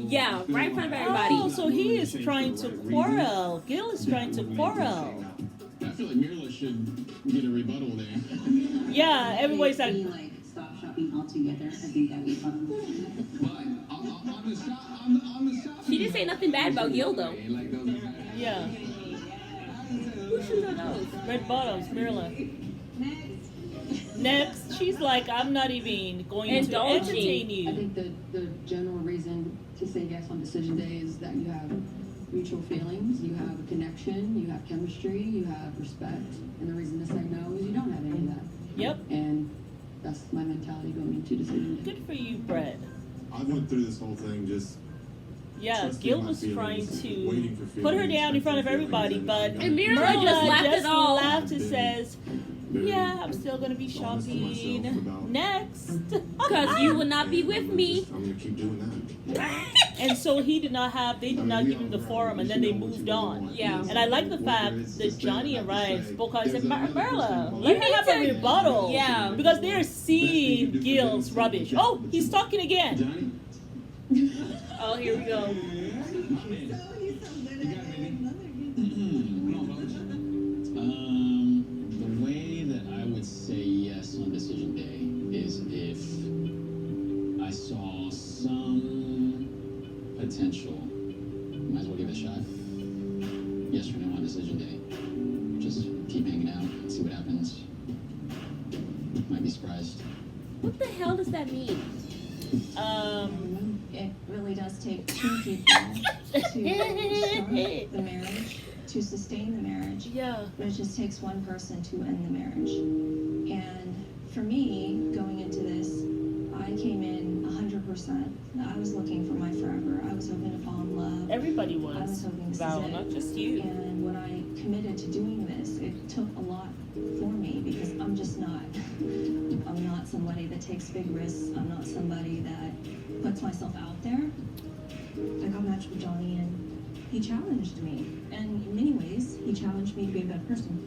Yeah, right in front of everybody. Oh, so he is trying to quarrel. Gil is trying to quarrel. I feel like Mirla should get a rebuttal there. Yeah, everybody's like, stop shopping altogether. I think that would probably. But on the shop, She didn't say nothing bad about Gil though. yeah. Whose shoes are those? Red bottoms, Mirla. Next, she's like, I'm not even going to entertain I you. think the general reason to say yes on decision day is that you have mutual feelings, you have a connection, you have chemistry, you have respect, and the reason to say no is you don't have any of that. Yep. And that's my mentality going into decision day. Good for you, Brett. I went through this whole thing just. Yeah, Gil was trying to waiting for put her down in front of everybody, but And Mirla just laughed it off. laughed and says, yeah, I'm still going to be shopping. Next. Because you will not be with me. I'm going to keep doing that. And so they did not give him the forum, and then they moved on. Yeah. And I like the fact that Johnny and Ryan spoke out and said, Merla, let her have a rebuttal. Yeah. Because they're seeing Gil's rubbish. Oh, he's talking again. Johnny? Oh, here we go. The way that I would say yes on decision day is if I saw some potential. Might as well give it a shot. Yes or no on decision day. Just keep hanging out, see what happens. Might be surprised. What the hell does that mean? It really does take two people to start the marriage, to sustain the marriage. Yeah. But it just takes one person to end the marriage. And for me, going into this, I came in 100%. I was looking for my forever. I was hoping to fall in love. Everybody I was was. hoping to Val, see it. not just you. And when I committed to doing this, it took a lot for me because I'm just not. I'm not somebody that takes big risks. I'm not somebody that puts myself out there. I got matched with Johnny and he challenged me. And in many ways, he challenged me to be a better person.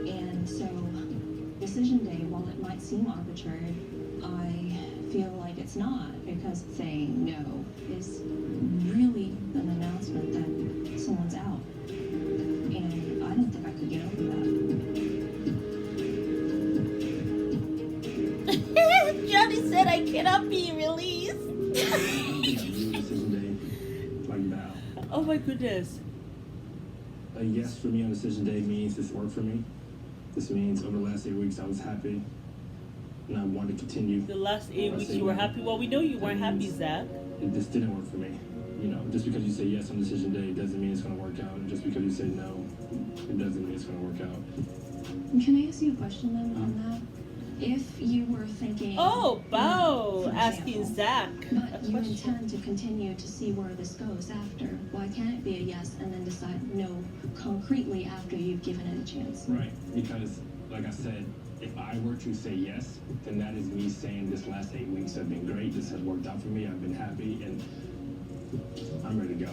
And so, decision day, while it might seem arbitrary, I feel like it's not, because saying no is really an announcement that someone's out. And I don't think I could get over that. Johnny said I cannot be released. Oh my goodness. A yes for me on decision day means this worked for me. This means over the last 8 weeks I was happy and I want to continue. The last 8 weeks you were happy? Well, we know you weren't happy, Zach. This didn't work for me. You know, just because you say yes on decision day doesn't mean it's going to work out. And just because you say no, it doesn't mean it's going to work out. Can I ask you a question then on that? If you were thinking... Oh, Bao, for asking example, Zach a but you question. intend to continue to see where this goes after. Why can't it be a yes and then decide no concretely after you've given it a chance? Right, because like I said, if I were to say yes, then that is me saying this last 8 weeks have been great. This has worked out for me. I've been happy and I'm ready to go.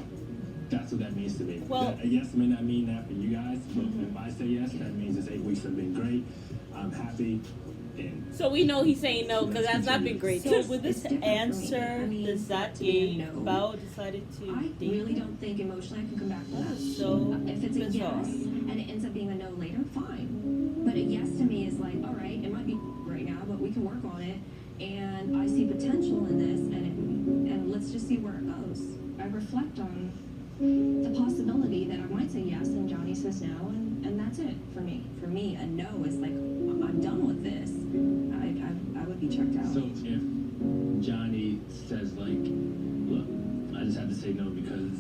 That's what that means to me. Well- A yes may not mean that for you guys, but if I say yes, that means this 8 weeks have been great. I'm happy. And So we know he's saying no because that's not been great. So with this It's different for me. answer I mean, that Zach to be a gave, no. Bao decided to I date really him? don't think emotionally I can come back from that. So If it's a bizarre. yes and it ends up being a no later, fine. But a yes to me is like, all right, it might be right now, but we can work on it. And I see potential in this, and let's just see where it goes. I reflect on the possibility that I might say yes and Johnny says no, and that's it for me. For me, a no is like, I'm done with this. I would be checked out. so if Johnny says like, look, I just have to say no because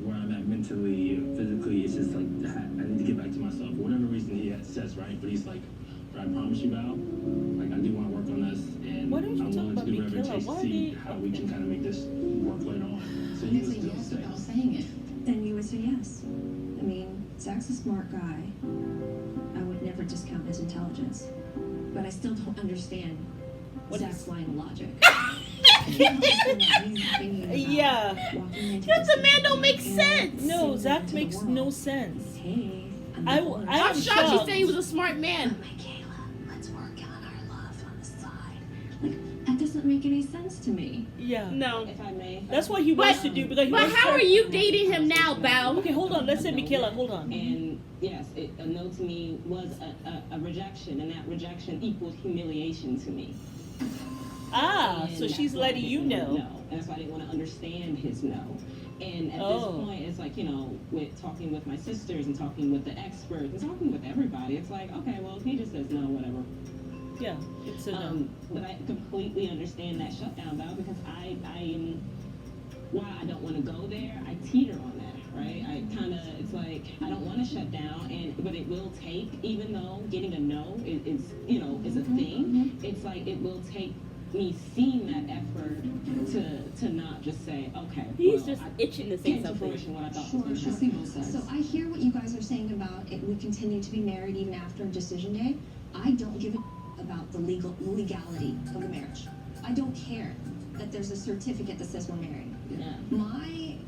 where I'm at mentally, physically, it's just like, I need to get back to myself. For whatever reason he says, right? But he's like, but I promise you, Val, like I do want to work on this, and Why don't you I'm talk willing to about do whatever it Mikayla? takes to Why see did- how we can kind of make this work later on. So I you guess would a still yes say, without saying it. Then you would say yes. I mean, Zach's a smart guy. I would never discount his intelligence. But I still don't understand Zach's line of logic. Yeah. Because the man don't make sense. No, Zach makes no sense. Hey, I I'm am shocked she shocked. said he was a smart man. Michaela, let's work on our love on the side. Like, that doesn't make make any sense to me. Yeah. No. If I may. That's what he wants to do because he But wants how her- are you dating him now, Bao? Okay, hold on. Let's say Michaela. Hold on. And yes, a no to me was a rejection, and that rejection equaled humiliation to me. Ah, And so she's that's why I letting you didn't wanna know. And that's why I didn't want to understand his no. And at Oh. this point, it's like, with talking with my sisters and talking with the experts and talking with everybody, it's like, okay, well, if he just says no, whatever. Yeah, it's a no. But I completely understand that shutdown, though, because I am, while I don't want to go there, I teeter on that, right? It's like, I don't want to shut down, but it will take, even though getting a no is a thing, it's like, it will take me seeing that effort to not just say, okay, He's well, just I itching to say came to something. fruition what I thought Sure, was sure. going to happen. So I hear what you guys are saying about it. We continue to be married even after decision day. I don't give a about the legality of the marriage. I don't care that there's a certificate that says we're married. Yeah.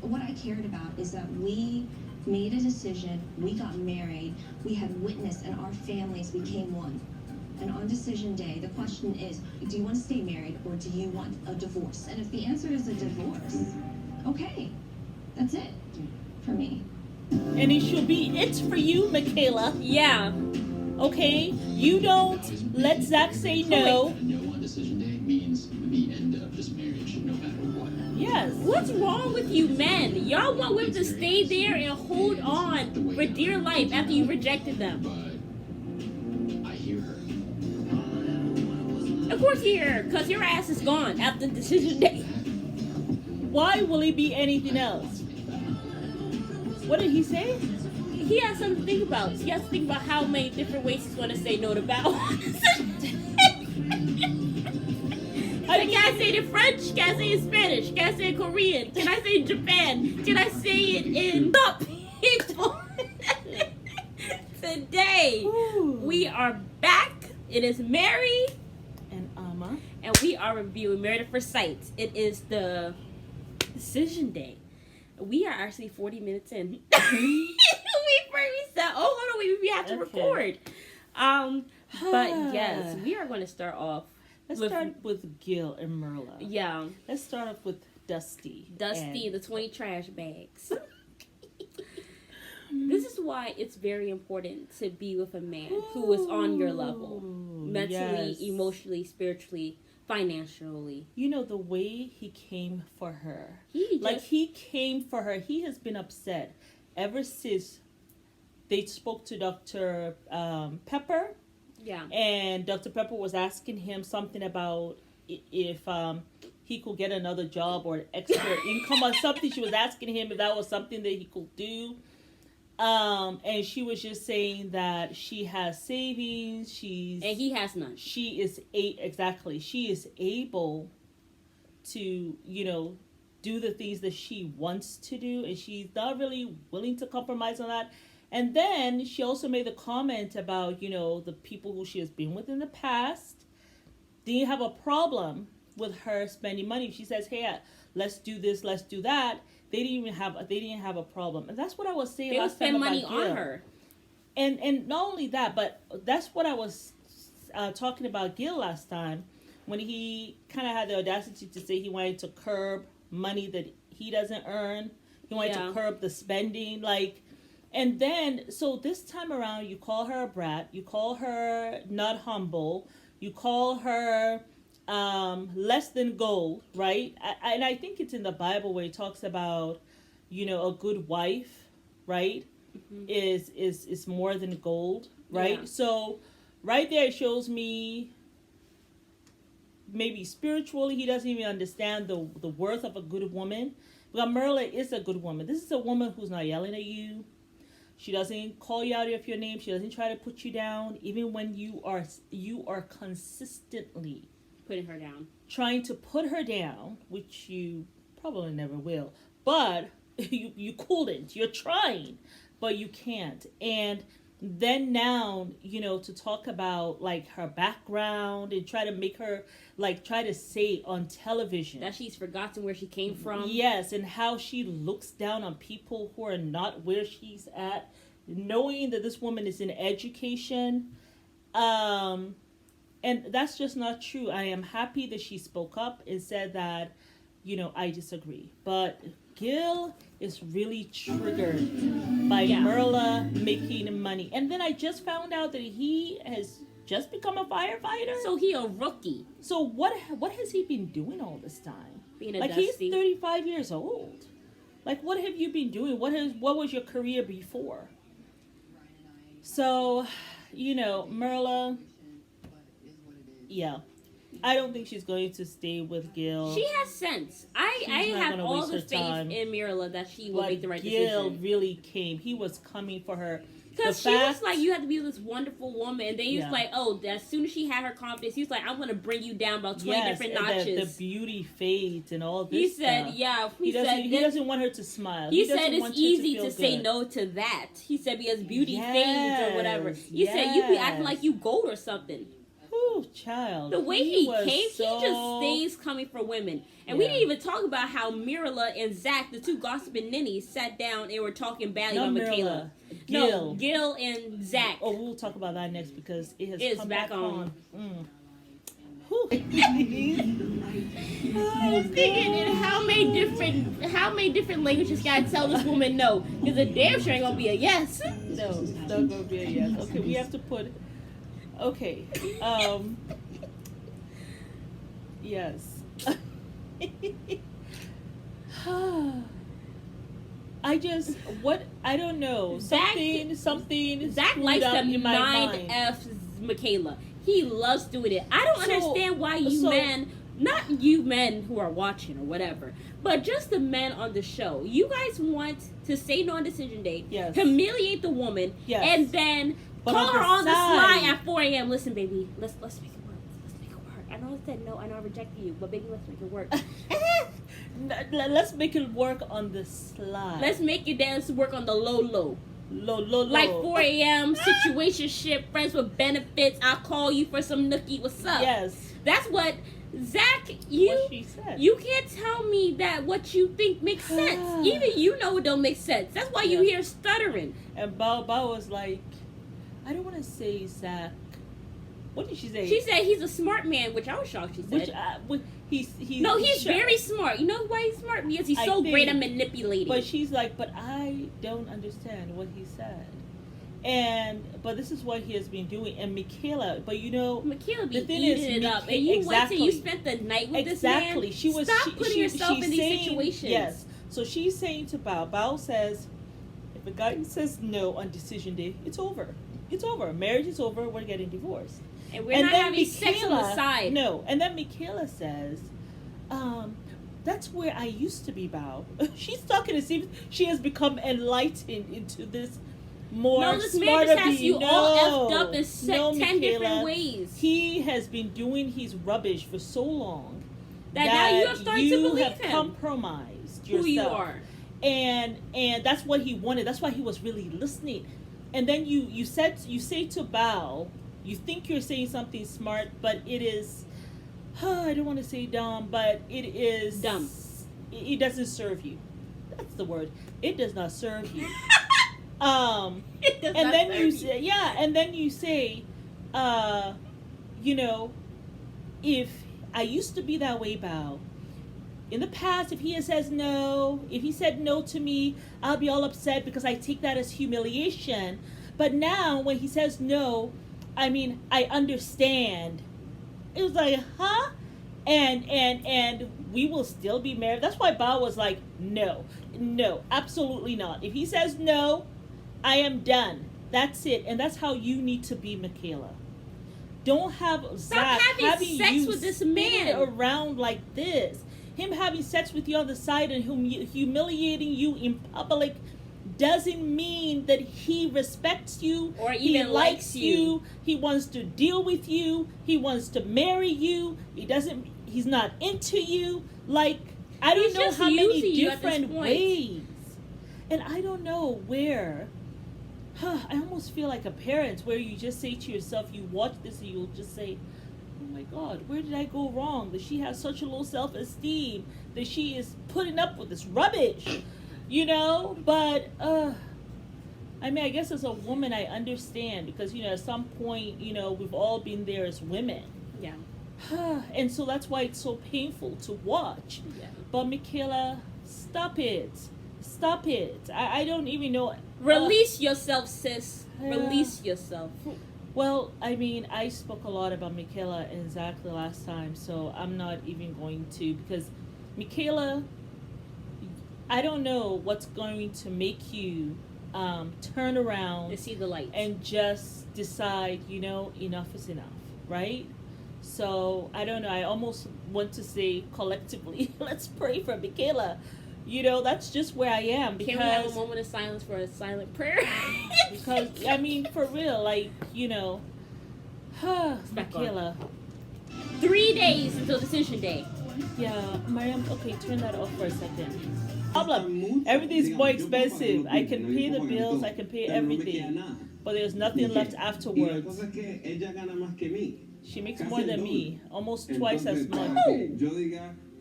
What I cared about is that we made a decision, we got married, we had witness, and our families became one. And on decision day, the question is, do you want to stay married or do you want a divorce? And if the answer is a divorce, okay, that's it for me. And it should be it's for you, Michaela. Yeah. Okay? You don't let Zach say no. A no on decision day means the end of this marriage, no matter what. Yes. What's wrong with you men? Y'all want women to stay there and hold on for dear life after you rejected them. But I hear her. Of course you hear her, because your ass is gone after decision day. Why will it be anything else? What did he say? He has something to think about. He has to think about how many different ways he's going to say no to Bao. Can I say it in French? Can I say it in Spanish? Can I say it in Korean? Can I say it in Japan? Can I say it in the people? Today, we are back. It is Mary And Amma. and we are reviewing Married at First Sight. It is the decision day. We are actually 40 minutes in. we said, oh, hold on, we have to Okay. record. But yes, we are going to start off. Let's with- start with Gil and Merla. Yeah, Let's start off with Dusty. Dusty and- and the 20 trash bags. This is why it's very important to be with a man who is on your level. Mentally, Yes. emotionally, spiritually, financially. You know, the way he came for her. He Like, just, he came for her. He has been upset ever since they spoke to Dr. Pepper. yeah. And Dr. Pepper was asking him something about if he could get another job or extra income or something. She was asking him if that was something that he could do. And she was just saying that she has savings. And he has none. She is exactly. She is able to, do the things that she wants to do, and she's not really willing to compromise on that. And then she also made the comment about, the people who she has been with in the past didn't have a problem with her spending money. She says, "Hey, let's do this, let's do that." They didn't have a problem, and that's what I was saying They would last time spend about money Gil. on her. And not only that, but that's what I was talking about Gil last time, when he kind of had the audacity to say he wanted to curb money that he doesn't earn. He wanted to curb the spending, and then, so this time around, you call her a brat, you call her not humble, you call her less than gold, right? And I think it's in the Bible where it talks about, a good wife, right? Mm-hmm. is more than gold, right? Yeah. So right there it shows me maybe spiritually he doesn't even understand the worth of a good woman. But Merla is a good woman. This is a woman who's not yelling at you. She doesn't call you out of your name. She doesn't try to put you down, even when you are consistently Putting her down. trying to put her down, which you probably never will. But you couldn't. You're trying, but you can't. And then now, to talk about her background and try to make her try to say on television That she's forgotten where she came from. Yes, and how she looks down on people who are not where she's at, knowing that this woman is in education. And that's just not true. I am happy that she spoke up and said that, I disagree. But Gil is really triggered by Merla making money. And then I just found out that he has just become a firefighter. So he a rookie. So what has he been doing all this time? Being a like dusty. He's 35 years old. Like, what have you been doing? What was your career before? So, Merla, yeah. I don't think she's going to stay with Gil. She has sense. I have all the faith in Mirla that she will make the right decision. Gil really came. He was coming for her. Because she was like, you have to be this wonderful woman. And then he was like, oh, as soon as she had her confidence, he was like, I'm going to bring you down about 20 different notches. The beauty fades and all this He said, stuff. yeah. He doesn't want her to smile. He said it's easy to say no to that. He said because beauty fades or whatever. He said you be acting like you gold or something. Ooh, child. The way he came, he just stays coming for women. And we didn't even talk about how Mirla and Zach, the two gossiping ninnies, sat down and were talking badly on Michaela. Gil. No, Gil and Zach. Oh, we'll talk about that next because it has come back on. I was thinking, and how many different languages can I tell this woman no? Because a damn sure ain't gonna be a yes. No, it's not gonna be a yes. Okay, we have to put. Okay. Yes. I don't know. Something. Zach likes to 9F Michaela. He loves doing it. I don't understand why not you men who are watching or whatever, but just the men on the show. You guys want to say no on decision day, humiliate the woman, and then call her on the slide at 4 a.m. Listen, baby, let's make it work. Let's make it work. I know I said no. I know I rejected you, but baby, let's make it work. Let's make it work on the slide. Let's make it dance work on the low. Low. Like 4 a.m. situationship, friends with benefits. I'll call you for some nookie. What's up? Yes. That's what Zach. What she said. You can't tell me that what you think makes sense. Even you know it don't make sense. That's why you hear stuttering. And Bao was like, I don't want to say Zach. What did she say? She said he's a smart man, which I was shocked she said. He's very smart. You know why he's smart? Because he's so great at manipulating. But she's like, but I don't understand what he said. But this is what he has been doing. And Michaela be eating it up. And you went and you spent the night with this man. Exactly. Stop putting yourself in these situations. Yes. So she's saying to Bao. Bao says, if a guy says no on decision day, it's over. It's over. Marriage is over. We're getting divorced. And we're not having sex on the side. No. And then Michaela says, that's where I used to be, Bao. She's talking as if she has become enlightened into this more smarter. No, this man just has you all effed up in 10 different ways. He has been doing his rubbish for so long that now you have started to believe have him. Compromised yourself. Who you are. And that's what he wanted. That's why he was really listening. And then you say to Bao, you think you're saying something smart, but it is, I don't want to say dumb, but it is dumb. It doesn't serve you. That's the word. It does not serve you. And then you say, if I used to be that way, Bao. In the past, if he said no to me, I'll be all upset because I take that as humiliation. But now, when he says no, I understand. It was like, huh? And we will still be married. That's why Bao was like, no, absolutely not. If he says no, I am done. That's it. And that's how you need to be, Michaela. Don't have Zach having sex with this man around like this. Him having sex with you on the side and humiliating you in public doesn't mean that he respects you or even likes you. He wants to deal with you. He wants to marry you. He's not into you. Like, I don't know how many different ways. And I don't know where. I almost feel like a parent where you just say to yourself, you watch this and you'll just say, oh my God, where did I go wrong? That she has such a low self-esteem, that she is putting up with this rubbish, But I mean, I guess as a woman, I understand because, at some point, we've all been there as women. Yeah. And so that's why it's so painful to watch. Yeah. But Michaela, stop it. Stop it. I don't even know. Release yourself, sis. Release yourself. Well, I mean, I spoke a lot about Michaela and Zach the last time, so I'm not even going to, because Michaela, I don't know what's going to make you turn around To see the light. and just decide, enough is enough, right? So I don't know. I almost want to say collectively, let's pray for Michaela. That's just where I am because Can we have a moment of silence for a silent prayer? because I mean, for real, like Michaela. 3 days until decision day. Yeah, Mariam. Okay, turn that off for a second. Problem. Everything's more expensive. I can pay the bills. I can pay everything, but there's nothing left afterwards. She makes more than me, almost twice as much.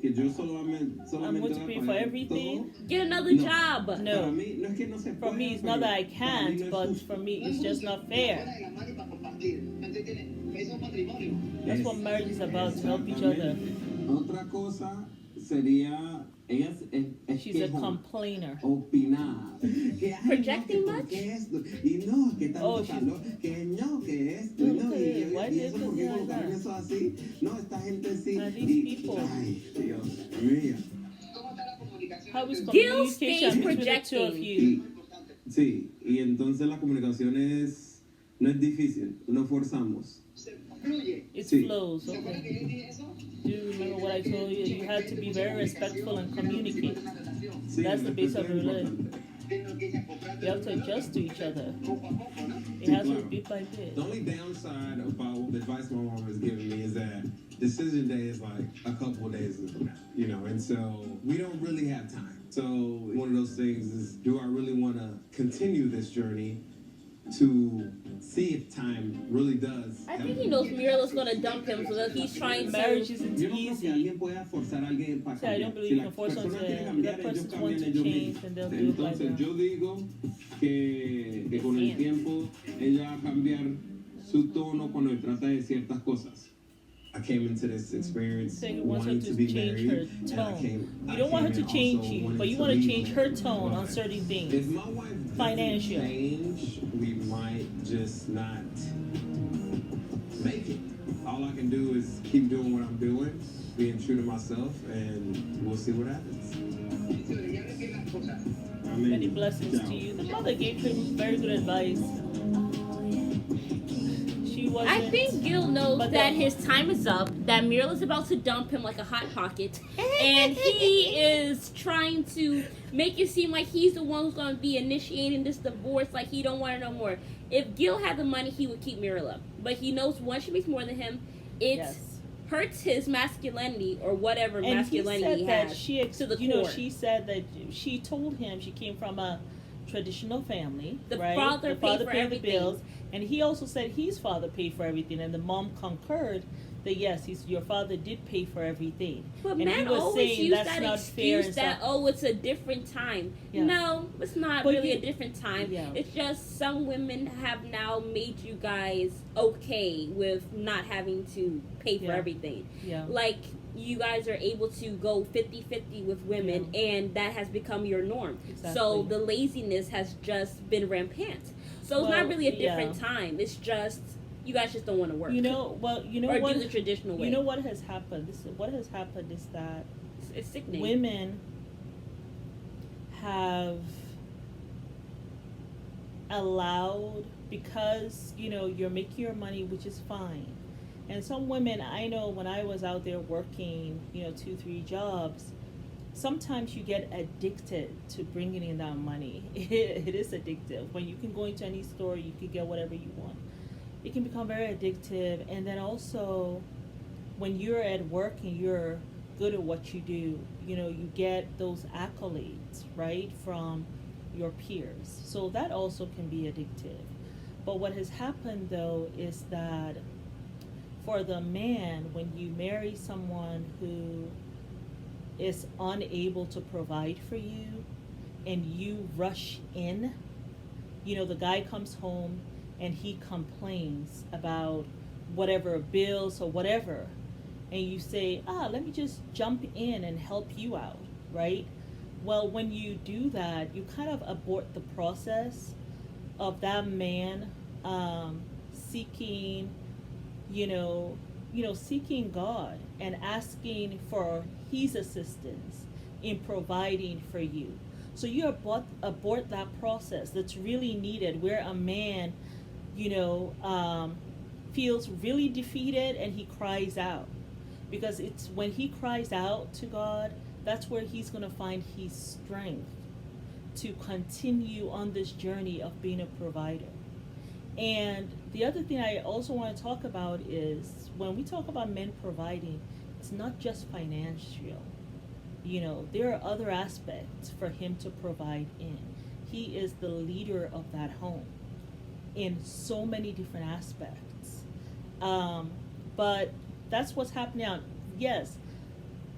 I'm going to pay for everything. Get another job. No, for me it's not that I can't, but for me it's just not fair. That's what marriage is about, to help each other. Otra cosa sería, She's a complainer. Projecting much? Oh, she's... Okay, why did you do like that? These people. How is Gil stays communication between the two of you? Sí, y entonces la comunicación no es difícil, no forzamos. It Sí. flows, okay. Do you remember what I told you? You had to be very respectful and communicate. Sí, That's the base respeto of es a relationship. importante. You have to adjust to each other. It Sí, has to claro. be like this. The only downside about the advice my mom has given me is that decision day is like a couple of days from now, and so we don't really have time. So one of those things is, do I really want to continue this journey to see if time really does? I think he knows Muriel's gonna dump him, so that he's trying Marriage to. isn't Yo no creo que easy. alguien pueda forzar a alguien para See, I don't cambiar. believe Si you la can force persona someone quiere to- cambiar, that ellos person cambian wants to ellos change, mismos. and they'll do it like Entonces that. yo digo que con el tiempo ella va a cambiar su tono cuando trata de ciertas cosas. I came into this experience So he wants her wanting to to be change married, her and I tone. came. You don't want her to change also you, wanting but you want to leave change her marriage. tone on But certain if things. my wife doesn't Financial. change, we might just not make it. All I can do is keep doing what I'm doing, being true to myself, and we'll see what happens. Amén. Many blessings Chao. to you. The mother gave him very good advice. She wasn't. I think Gil knows But that then- his time is up, that Muriel is about to dump him like a hot pocket, and he is trying to make it seem like he's the one who's going to be initiating this divorce, like he don't want it no more. If Gil had the money, he would keep Muriel up. But he knows once she makes more than him, it Yes. hurts his masculinity or whatever And he masculinity said he that has. she, to the core. she said that she told him she came from a traditional family. The right? father the paid father for paid everything. the bills, and he also said his father paid for everything, and the mom concurred that yes, your father did pay for everything. But and men he was always saying use that's that not fair excuse and that, stuff. oh, it's a different time. Yeah. No, it's not But really you- a different time. Yeah. It's just some women have now made you guys okay with not having to pay for Yeah. everything. Yeah. Like, you guys are able to go 50-50 with women, and that has become your norm. So Exactly. the laziness has just been rampant. So it's Well, not really a different yeah. time. It's just, you guys just don't want to work. You know what? or do the traditional way. You know what has happened? What has happened is that It's sickening. women have allowed, because you're making your money, which is fine, and some women I know, when I was out there working 2-3 jobs, sometimes you get addicted to bringing in that money. It is addictive. When you can go into any store, you can get whatever you want. It can become very addictive. And then also, when you're at work and you're good at what you do, you get those accolades, right, from your peers. So that also can be addictive. But what has happened, though, is that for the man, when you marry someone who is unable to provide for you and you rush in, the guy comes home and he complains about whatever bills or whatever, and you say, let me just jump in and help you out, right? Well, when you do that, you kind of abort the process of that man seeking, seeking God and asking for his assistance in providing for you. So you abort that process that's really needed, where a man, feels really defeated and he cries out. Because it's when he cries out to God, that's where he's going to find his strength to continue on this journey of being a provider. And the other thing I also want to talk about is when we talk about men providing, it's not just financial. There are other aspects for him to provide in. He is the leader of that home in so many different aspects. But that's what's happening now. Yes.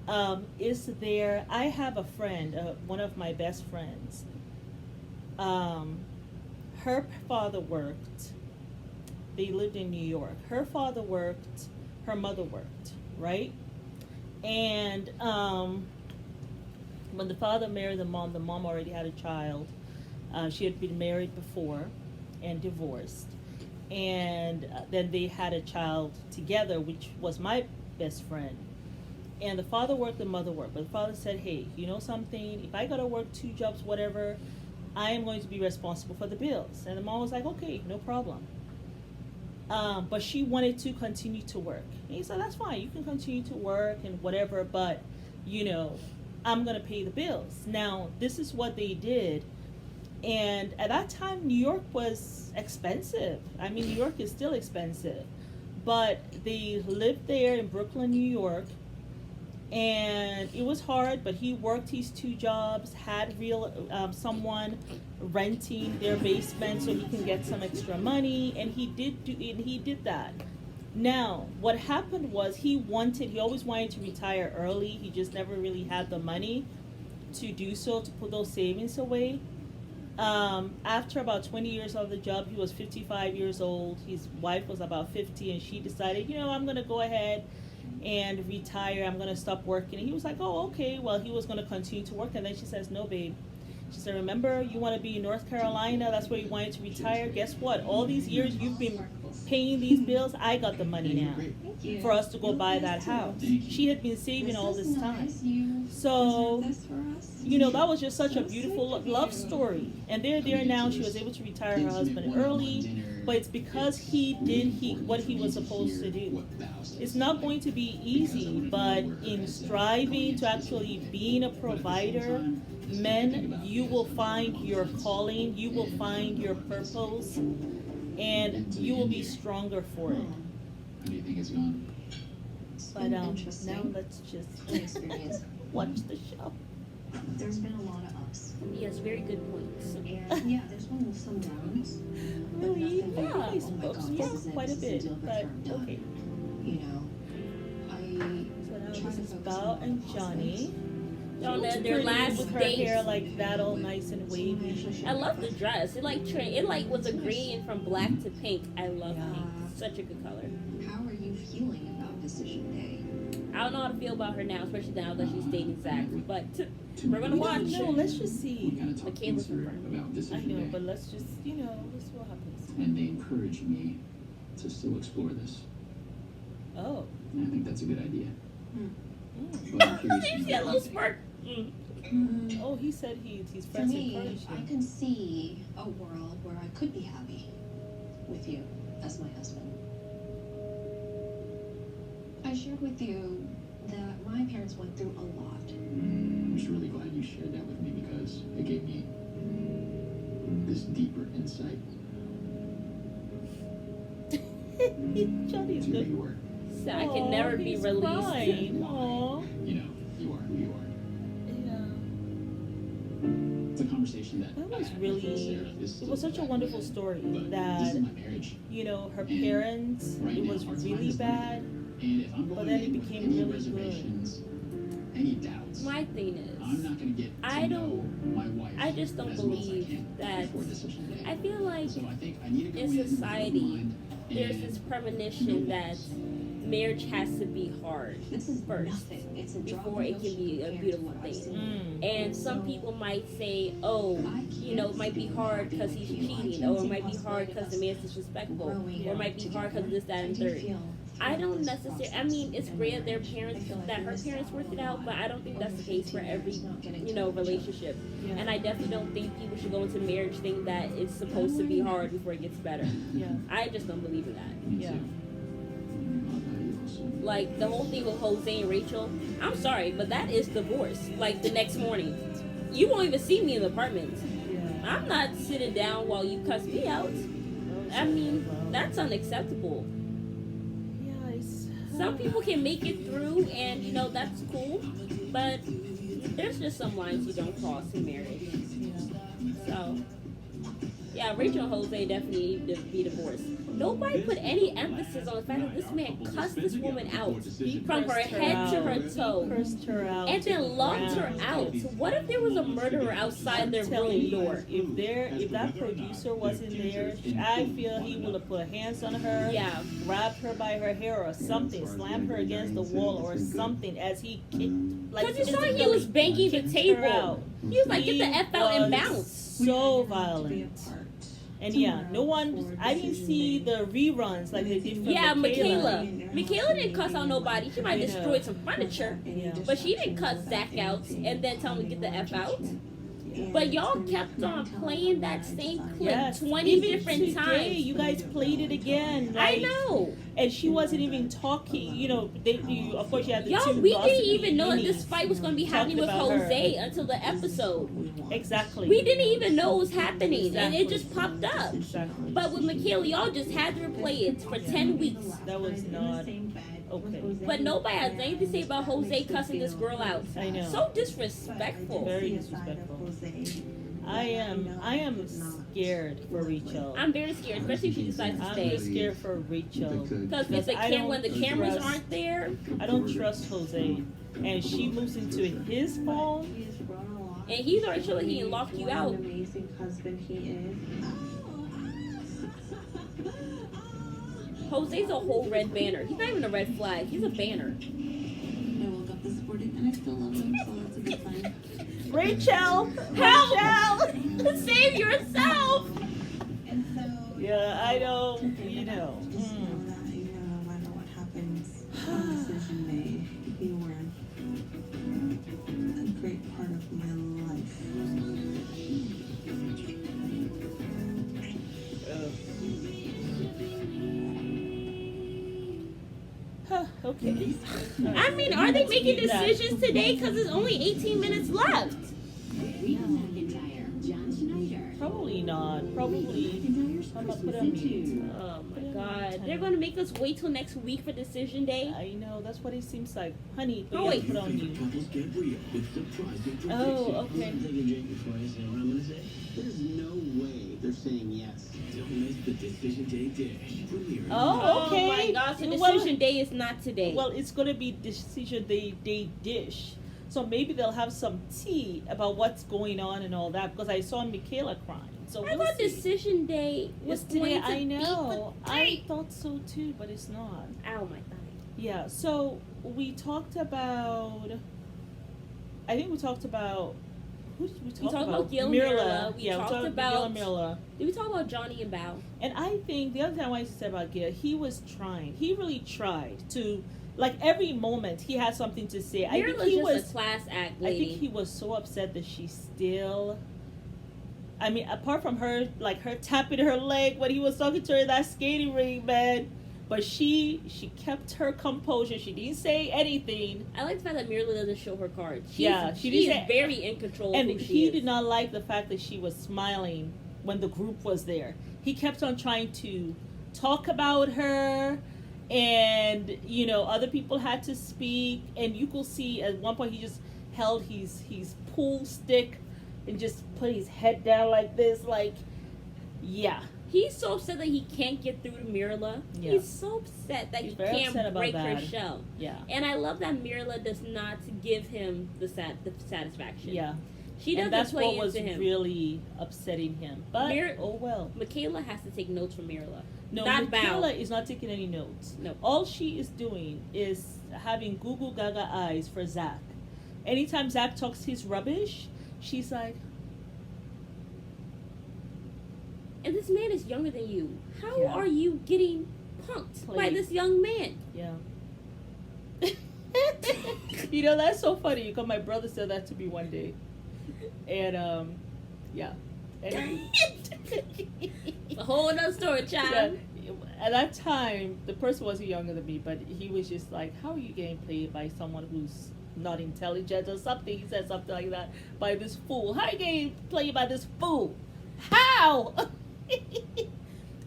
I have a friend, one of my best friends. Her father worked. They lived in New York. Her father worked. Her mother worked, right? And when the father married the mom already had a child. She had been married before and divorced. And then they had a child together, which was my best friend. And the father worked, the mother worked. But the father said, hey, you know something? If I got to work 2 jobs, whatever, I am going to be responsible for the bills. And the mom was like, okay, no problem. But she wanted to continue to work. And he said, that's fine. You can continue to work and whatever, but, I'm going to pay the bills. Now, this is what they did. And at that time, New York was expensive. I mean, New York is still expensive. But they lived there in Brooklyn, New York. And it was hard, but he worked his 2 jobs, had someone renting their basement so he can get some extra money, and he did that. Now, what happened was he always wanted to retire early. He just never really had the money to do so, to put those savings away. After about 20 years of the job, he was 55 years old. His wife was about 50, and she decided, I'm going to go ahead and retire. I'm going to stop working. And he was like, oh, okay. Well, he was going to continue to work. And then she says, no, babe. She said, remember, you want to be in North Carolina? That's where you wanted to retire. Guess what? All these years you've been paying these bills. I got the money now for us to go buy that house. She had been saving all this time. So, that was just such a beautiful love story. And they're there now. She was able to retire her husband early. But it's because he did what he was supposed to do. It's not going to be easy, but in striving to actually being a provider, men, you will find your calling, you will find your purpose, and you will be stronger for it. How do you think it's gone? But now let's just watch the show. There's been a lot of ups. Yes, very good points. And yeah, there's been some downs. Really? But Yeah, nothing he spoke quite a bit, but okay. So now this is Bao and Johnny. On their Pretty last with her date. hair like that, all nice and wavy. I love the dress. It was a green from black to pink. I love pink. Such a good color. How are you feeling about decision day? I don't know how to feel about her now, especially now that she's dating Zach. But we're gonna watch. No, let's just We see. gotta talk Michaela's things through confirmed. about I decision know, day. but let's just, let's see what happens. And they encouraged me to still explore this. Oh. And I think that's a good idea. Mm. But I'm curious You to see a know little smirk. Oh, he said his For friends me, encouraged I him. can see a world where I could be happy with you as my husband. I shared with you that my parents went through a lot. I'm just really glad you shared that with me because it gave me this deeper insight Johnny's to who good. you were. So I can never be he's released. crying. Aw. You know, you are who you are. Yeah. It's a conversation that That I was had with really, Sarah. This it still was such a back wonderful then, story but that, this is my marriage. her And parents, right it now, was hearts and really minds is bad. And if I'm But going then it in with became any really good. reservations, any doubt, else. My thing is, I'm not going to get to know my wife. I just don't as well as I believe can that. before decision day. I feel like So I think I need to go in in with an society, open mind there's and this premonition that marriage has to be hard This is first nothing. It's a drop before in it the can be ocean a compared to beautiful what I've thing. seen. And some people might say, oh, you know, it might be hard because he's cheating, or it might be hard because the man's disrespectful, or it might be hard because this, that, and third. I don't necessarily, I mean, it's great that their parents, that her parents worked it out, but I don't think that's the case for every, you know, relationship. And I definitely don't think people should go into marriage thinking that it's supposed to be hard before it gets better. Yeah. I just don't believe in that. Yeah. Like, the whole thing with Jose and Rachel, I'm sorry, but that is divorce. Like, the next morning. You won't even see me in the apartment. Yeah. I'm not sitting down while you cuss me out. I mean, that's unacceptable. Yeah, it's, Some people can make it through, and, you know, that's cool. But there's just some lines you don't cross in marriage. So, yeah, Rachel and Jose definitely need to be divorced. Nobody put any emphasis on the fact that this man cussed this woman out from her head to her toe, cursed her out and to the then locked her ground. out. What if there was a murderer outside their Telling room you, door? if that producer wasn't there, I feel he would have put hands on her, Yeah. grabbed her by her hair or something, slammed her against the wall or something as he kicked. Like, Because you saw he was banging the kicked her table. out. He was like, get the F out and was bounce. So violent. And yeah, no one. I didn't see the reruns like they did for Yeah, Michaela. Michaela didn't cuss out nobody. She might have I know. destroyed some furniture. Yeah. But she didn't cut Zach out and then tell him to get the F out. But y'all kept on playing that same clip Yes, 20 even different today, times. you guys played it again. I like- know. And she wasn't even talking. You know, of course you had the Y'all, two we gossipy didn't even know that this ninnies fight was going to be happening with talking about Jose her. until the episode. Exactly. We didn't even know it was happening, and it Exactly. just popped up. Exactly. But with Michaela, y'all just had to replay it for 10 weeks. That was not okay. But nobody has anything to say about Jose cussing this girl out. I know. So disrespectful. Very disrespectful. I am scared for Rachel. I'm very scared, especially if she decides to I'm stay. just scared for Rachel. Because when the don't cameras trust- aren't there, I don't trust Jose, and she moves into his phone. and he's already showing he can lock you out. Amazing husband he is. Jose's a whole red banner. He's not even a red flag. He's a banner. I woke up this morning and I still love him, so that's a good sign. Rachel, Help! Save yourself! And so, Yeah, I don't. You know. just know that, no matter what happens on decision day, you were a great part of my life. Okay. I mean, are they making Keep that. decisions today? Because there's only 18 minutes left. Rita McIntyre, John Schneider. Probably not. Probably. I'm gonna put on mute. Oh my god. They're going to make us wait till next week for decision day? I know. That's what it seems like. Honey, Oh, wait. put on mute. Couples get real with surprising predictions. Oh, okay. I'm taking Jake before I say what I'm gonna say. There's no way they're saying yes. Don't miss the decision day dish. Premiere. Oh, okay. Oh my god, so Well- decision day is not today. Well, it's gonna be decision day dish. So maybe they'll have some tea about what's going on and all that because I saw Michaela crying. So I we'll thought see. decision day was It's today. going to I be know. the I day. thought so too, but it's not. Ow, my thigh. Yeah. So we talked about. I think we talked about. Who did we talk talked about Gil Mirla. Mirla. We Yeah, talked we talked about- Gil Mirla. Did we talk about Johnny and Bao? And I think the other thing I wanted to say about Gil, he was trying. He really tried to. Like every moment, he had something to say. I think Mirla's he just was. a class act I lady. think he was so upset that she still. I mean, apart from her, like her tapping her leg when he was talking to her in that skating ring, man. But she kept her composure. She didn't say anything, I like the fact that Mirla doesn't show her cards. She's, Yeah, she she's didn't say- very in control and of who she he is. did not like the fact that she was smiling when the group was there. He kept on trying to talk about her, and you know, other people had to speak. And you could see at one point he just held his pool stick and just put his head down like this, like, yeah, He's so upset that he can't get through to Mirla. Yeah. He's so upset that He's he very can't upset about break her that. shell. Yeah. And I love that Mirla does not give him the satisfaction. Yeah. She doesn't And that's play what was into him. really upsetting him. But, oh well. Michaela has to take notes from Mirla. No, Not Michaela Bao. is not taking any notes. No. All she is doing is having Google Gaga eyes for Zach. Anytime Zach talks his rubbish, she's like, And this man is younger than you. How Yeah. are you getting punked by Played. this young man? yeah. You know, that's so funny because my brother said that to me one day. And, yeah. Anyway. It's a whole other story, child. Yeah, at that time, the person wasn't younger than me, but he was just like, how are you getting played by someone who's not intelligent or something? He said something like that, by this fool. How are you getting played by this fool? How?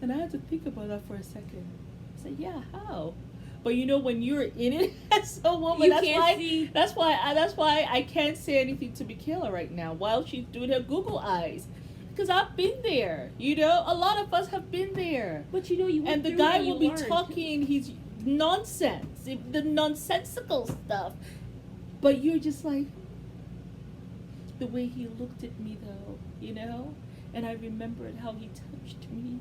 And I had to think about that for a second. I said, yeah, how? But you know, when you're in it as a woman, You that's can't why, see. that's why I can't say anything to Michaela right now while she's doing her Google eyes. Because I've been there, you know. A lot of us have been there. But you know, you went And the through guy it, will you be learned. talking his nonsense, the nonsensical stuff. But you're just like, the way he looked at me though, you know? And I remembered how he touched me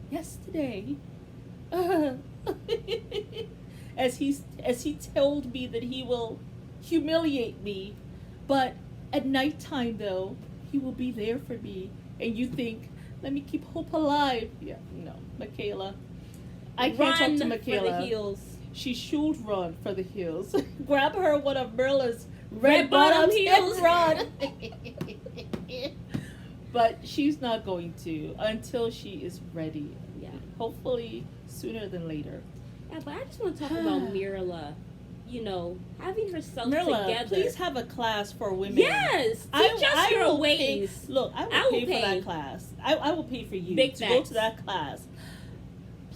yesterday. As he told me that he will humiliate me, but at nighttime though, he will be there for me. And you think, let me keep hope alive. Yeah, no, Michaela. I can't talk to Run Michaela. for the heels. She should run for the heels. Grab her one of Merla's Red bottom heels. and run. But she's not going to until she is ready. Yeah. Hopefully sooner than later. Yeah, but I just want to talk about Mirla. You know, having herself Merla, together. please have a class for women. Yes, teach us your will ways. Pay, look, I will pay for that class. I will pay for you Big to go facts. to that class.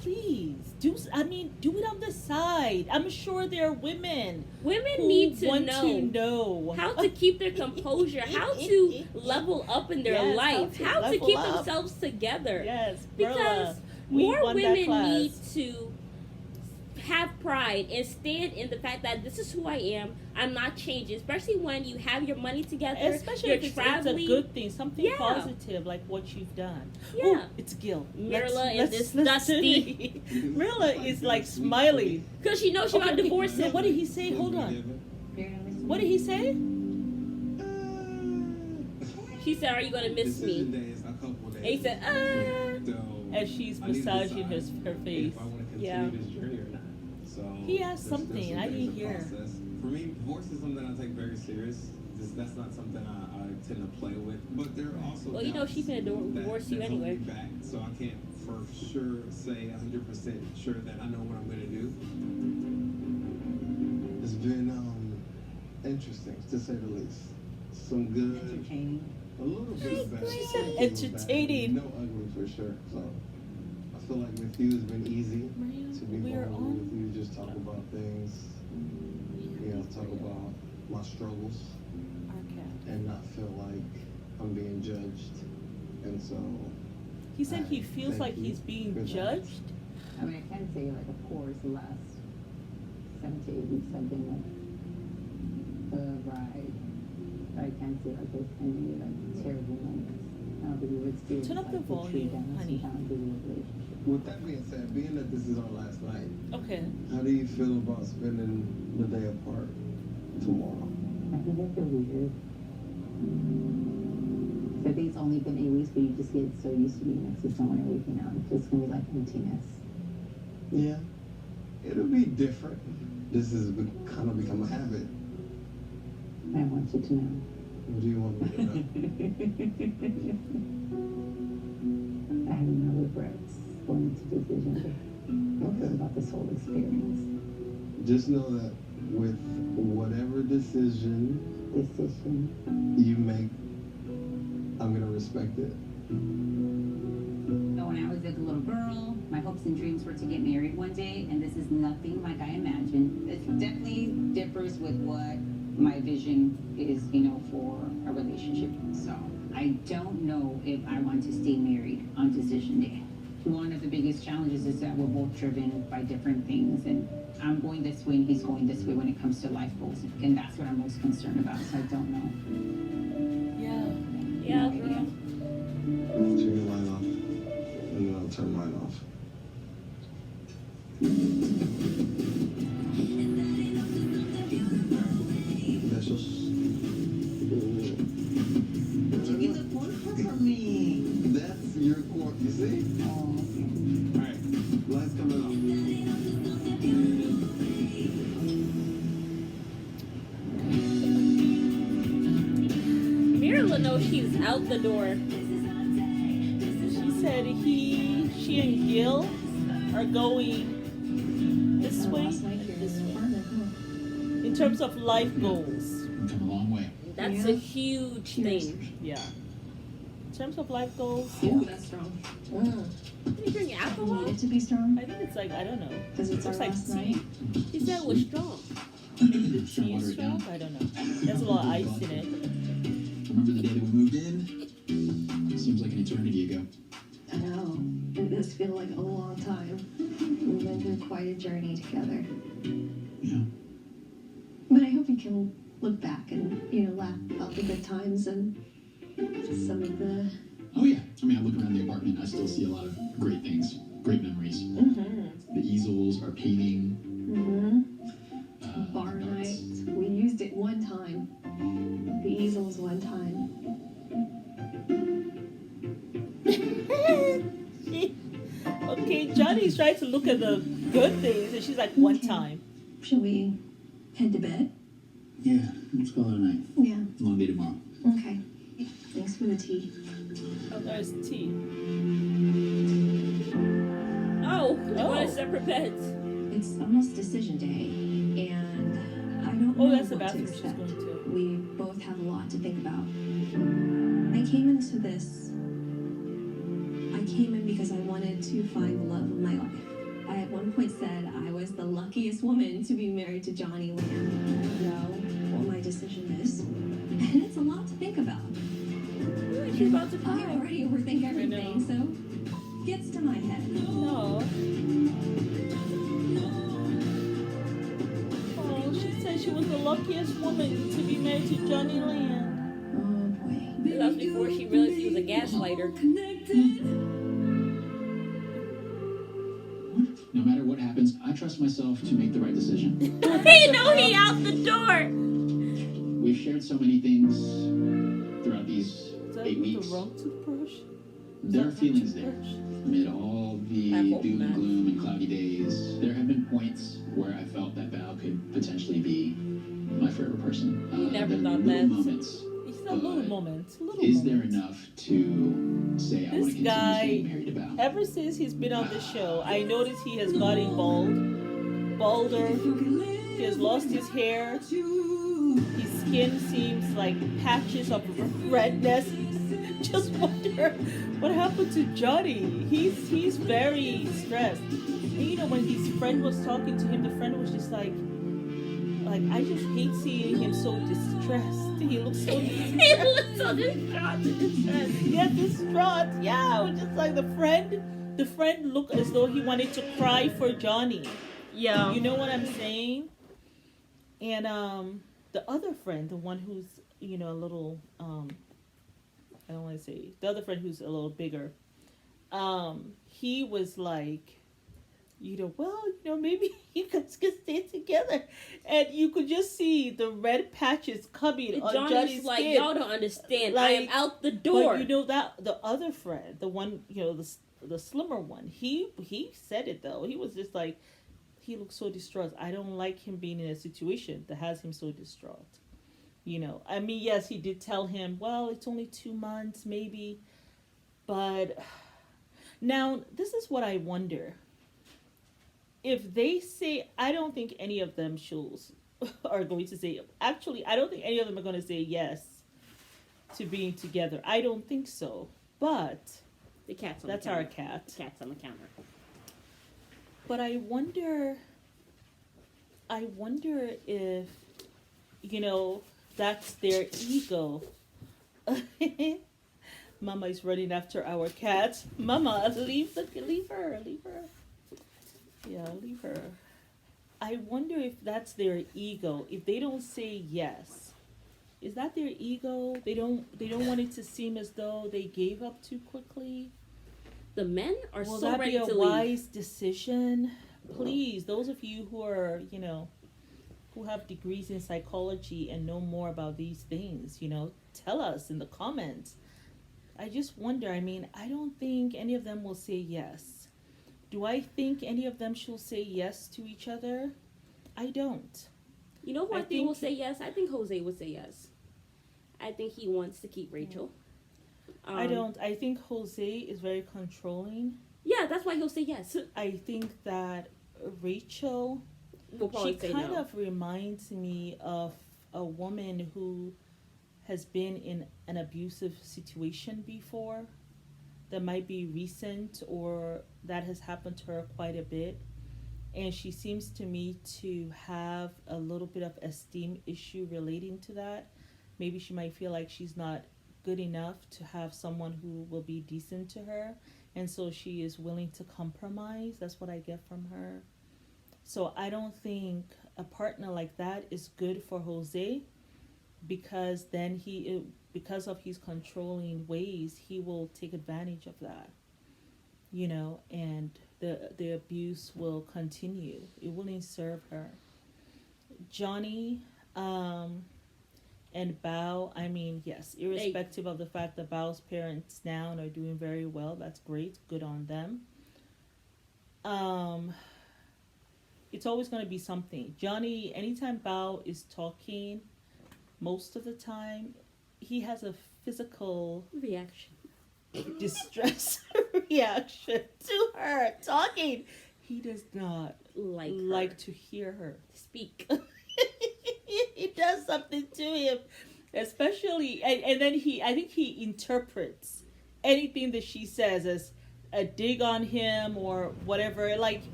Please do it on the side. I'm sure there are women. Women who need to want know, to know how to keep their composure, how to level up in their Yes, life, how to level keep up. themselves together. Yes, Because Merla, we more won that women class. need to have pride and stand in the fact that this is who I am. I'm not changing, especially when you have your money together. Especially you're if it's traveling. a good thing, something Yeah. positive like what you've done. Yeah. Ooh, it's Gil. Mirla and this dusty. Mirla is like smiling. Because she knows she about to divorce No, him. what did he say? Hold on. What did he say? She said, "Are you gonna miss Decision me?" day is a couple days. And he said, So, As she's I need to massaging decide her face. If I want to continue Yeah. this journey or not. So He asked there's something. some I things didn't to hear. process. For me, divorce is something I take very serious. That's not something I tend to play with. But there are also Well, you know, she's gonna divorce you that hold anyway. me back, so I can't for sure say 100% sure that I know what I'm gonna do. It's been interesting to say the least. Some good, Entertaining. a little bit of bad. She said a little bad. entertaining. No ugly for sure. So I feel like with you it's been easy to be We are vulnerable on. with you, just talk about things, talk about my struggles and not feel like I'm being judged. And so He said he feels like he's being judged. I mean, I can say, like, of course, the last 7 to 8 weeks have been, like, the ride. But I can't say, like, there's any, like, terrible moments. I don't think we would experience, Turn up the like, the true volume, honey. challenges in a relationship. with that being said, being that this is our last night, Okay. how do you feel about spending the day apart tomorrow? I think I feel weird. So I think it's only been 8 weeks, but you just get so used to being next to someone and waking up. It's just gonna be like emptiness. Yeah, it'll be different. This has kind of become a habit. I want you to know. What do you want me to know? I have no regrets going into Decision Day. Okay. About this whole experience. Just know that with whatever decision you make, I'm gonna respect it. When I was a little girl, my hopes and dreams were to get married one day, and this is nothing like I imagined. It definitely differs with what my vision is, for a relationship. So I don't know if I want to stay married on decision day. biggest challenges is that we're both driven by different things, and I'm going this way and he's going this way when it comes to life goals, and that's what I'm most concerned about. So I don't know. Yeah. Turn your light off, and then I'll turn mine off. Besos. You look wonderful for me. That's your quirk, you see? Oh, Alright, lights coming off. Mirla knows she's out the door. She said she and Gil are going this way and this way. In terms of life goals. We've come a long way. That's a huge thing. Yeah. In terms of life goals. Ooh, that's strong. Did you drink Need alcohol? it to be strong? I think it's like, I don't know. Because it's our Looks like last tea. night. She said it was strong. Maybe the Trying to tea water is it down. strong? I don't know. There's a lot of ice in it. Remember the day that we moved in? Seems like an eternity ago. I know. It does feel like a long time. We've been through quite a journey together. Yeah. But I hope you can look back and, laugh about the good times and some of the... Oh yeah. I mean, I look around the apartment, I still see a lot of great things, great memories. Mm-hmm. The easels, our painting. Bar the night. darts. We used it one time. The easels one time. Okay, Johnny's trying to look at the good things, and she's like, one time. Shall we head to bed? Yeah, let's call it a night. Yeah. Long day tomorrow. Okay. Thanks for the tea. Oh, there's tea. Oh, we wanted separate beds. It's almost decision day, and I don't know Oh, that's the what to bathroom she's expect. going to. We both have a lot to think about. I came into this. I came in because I wanted to find the love of my life. I at one point said I was the luckiest woman to be married to Johnny Lamb. I know what my decision is, and it's a lot to think about. She's about to I cry. already overthink everything, so gets to my head. No. Oh, she said she was the luckiest woman to be married to Johnny Land. Oh boy. That was before she realized he was a gaslighter. No matter what happens, I trust myself to make the right decision. He know he out the door. We've shared so many things throughout these Is that 8 the weeks. wrong toothbrush? There are Is that feelings the there. toothbrush? Amid all the I hope doom not. and gloom and cloudy days, there have been points where I felt that Val could potentially be my forever person. You never there are thought little that. moments. It's a little moment. Little Is moment. there enough to say I want to This continue guy, staying married to Val? ever since he's been on the show, I noticed he has gotten balder. He has lost his hair. His skin seems like patches of redness. Just wonder what happened to Johnny. He's very stressed. And when his friend was talking to him, the friend was just like I just hate seeing him so distressed. He looks so distressed. He looks so distraught. Yeah, distraught. Yeah, it was just like the friend looked as though he wanted to cry for Johnny. Yeah. You know what I'm saying? And the other friend, the one who's a little I don't want to say the other friend who's a little bigger, he was like, maybe you guys can stay together, and you could just see the red patches coming on Johnny's like, skin. y'all don't understand. I am out the door. But that the other friend, the one the slimmer one, he said it though. He was just like, he looks so distraught. I don't like him being in a situation that has him so distraught. I mean, yes, he did tell him, well, it's only 2 months, maybe. But now, this is what I wonder. If they say, I don't think any of them are going to say, actually, I don't think any of them are going to say yes to being together. I don't think so. But the cat's on that's the counter. our cat. The cat's on the counter. But I wonder if, that's their ego. Mama is running after our cat. Mama, leave her. Yeah, leave her. I wonder if that's their ego. If they don't say yes, is that their ego? They don't want it to seem as though they gave up too quickly. The men are Will so that ready be a to wise leave. decision? Please, those of you who are, who have degrees in psychology and know more about these things, tell us in the comments. I just wonder, I don't think any of them will say yes. Do I think any of them should say yes to each other? I don't. You know who I think will say yes? I think Jose would say yes. I think he wants to keep Rachel. I don't. I think Jose is very controlling. Yeah, that's why he'll say yes. I think that Rachel, she kind of reminds me of a woman who has been in an abusive situation before, that might be recent or that has happened to her quite a bit. And she seems to me to have a little bit of esteem issue relating to that. Maybe she might feel like she's not good enough to have someone who will be decent to her. And so she is willing to compromise. That's what I get from her. So I don't think a partner like that is good for Jose, because then because of his controlling ways, he will take advantage of that, and the abuse will continue. It wouldn't serve her. Johnny and Bao, yes, irrespective of the fact that Bao's parents now are doing very well, that's great, good on them. It's always going to be something. Johnny, anytime Bao is talking, most of the time, he has a physical reaction, distress reaction to her talking. He does not like to hear her speak. It does something to him, especially, and then I think he interprets anything that she says as a dig on him or whatever.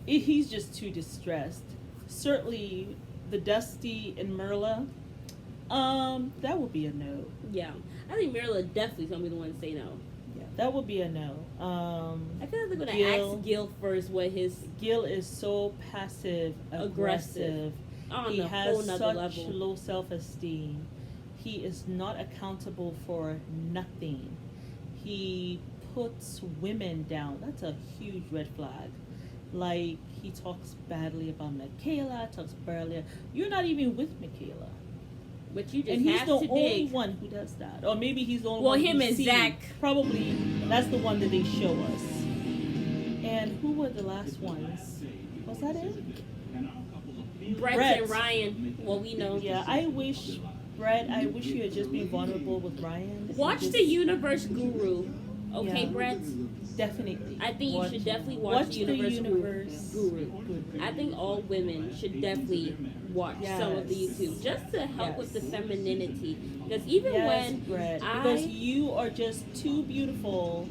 He's just too distressed. Certainly, the Dusty and Merla, that would be a no. Yeah, I think Merla definitely gonna be the one to say no. Yeah, that would be a no. I feel like they're gonna ask Gil first what his... Gil is so passive aggressive. He has such low self-esteem. He is not accountable for nothing. He puts women down. That's a huge red flag. He talks badly about Michaela, talks badly. You're not even with Michaela. But you just and he's have the to only dig. one who does that. Or maybe he's the only well, one him who and sees. Zach. Probably that's the one that they show us. And who were the last ones? Was that it? Brett and Ryan. Well, we know. Yeah, I wish you had just been vulnerable with Ryan. Watch the Universe Guru. Okay, yeah. Brett? Definitely. I think you should definitely watch the Universe Guru. I think all women should definitely watch some of the YouTube just to help with the femininity. Because even when Brett, because you are just too beautiful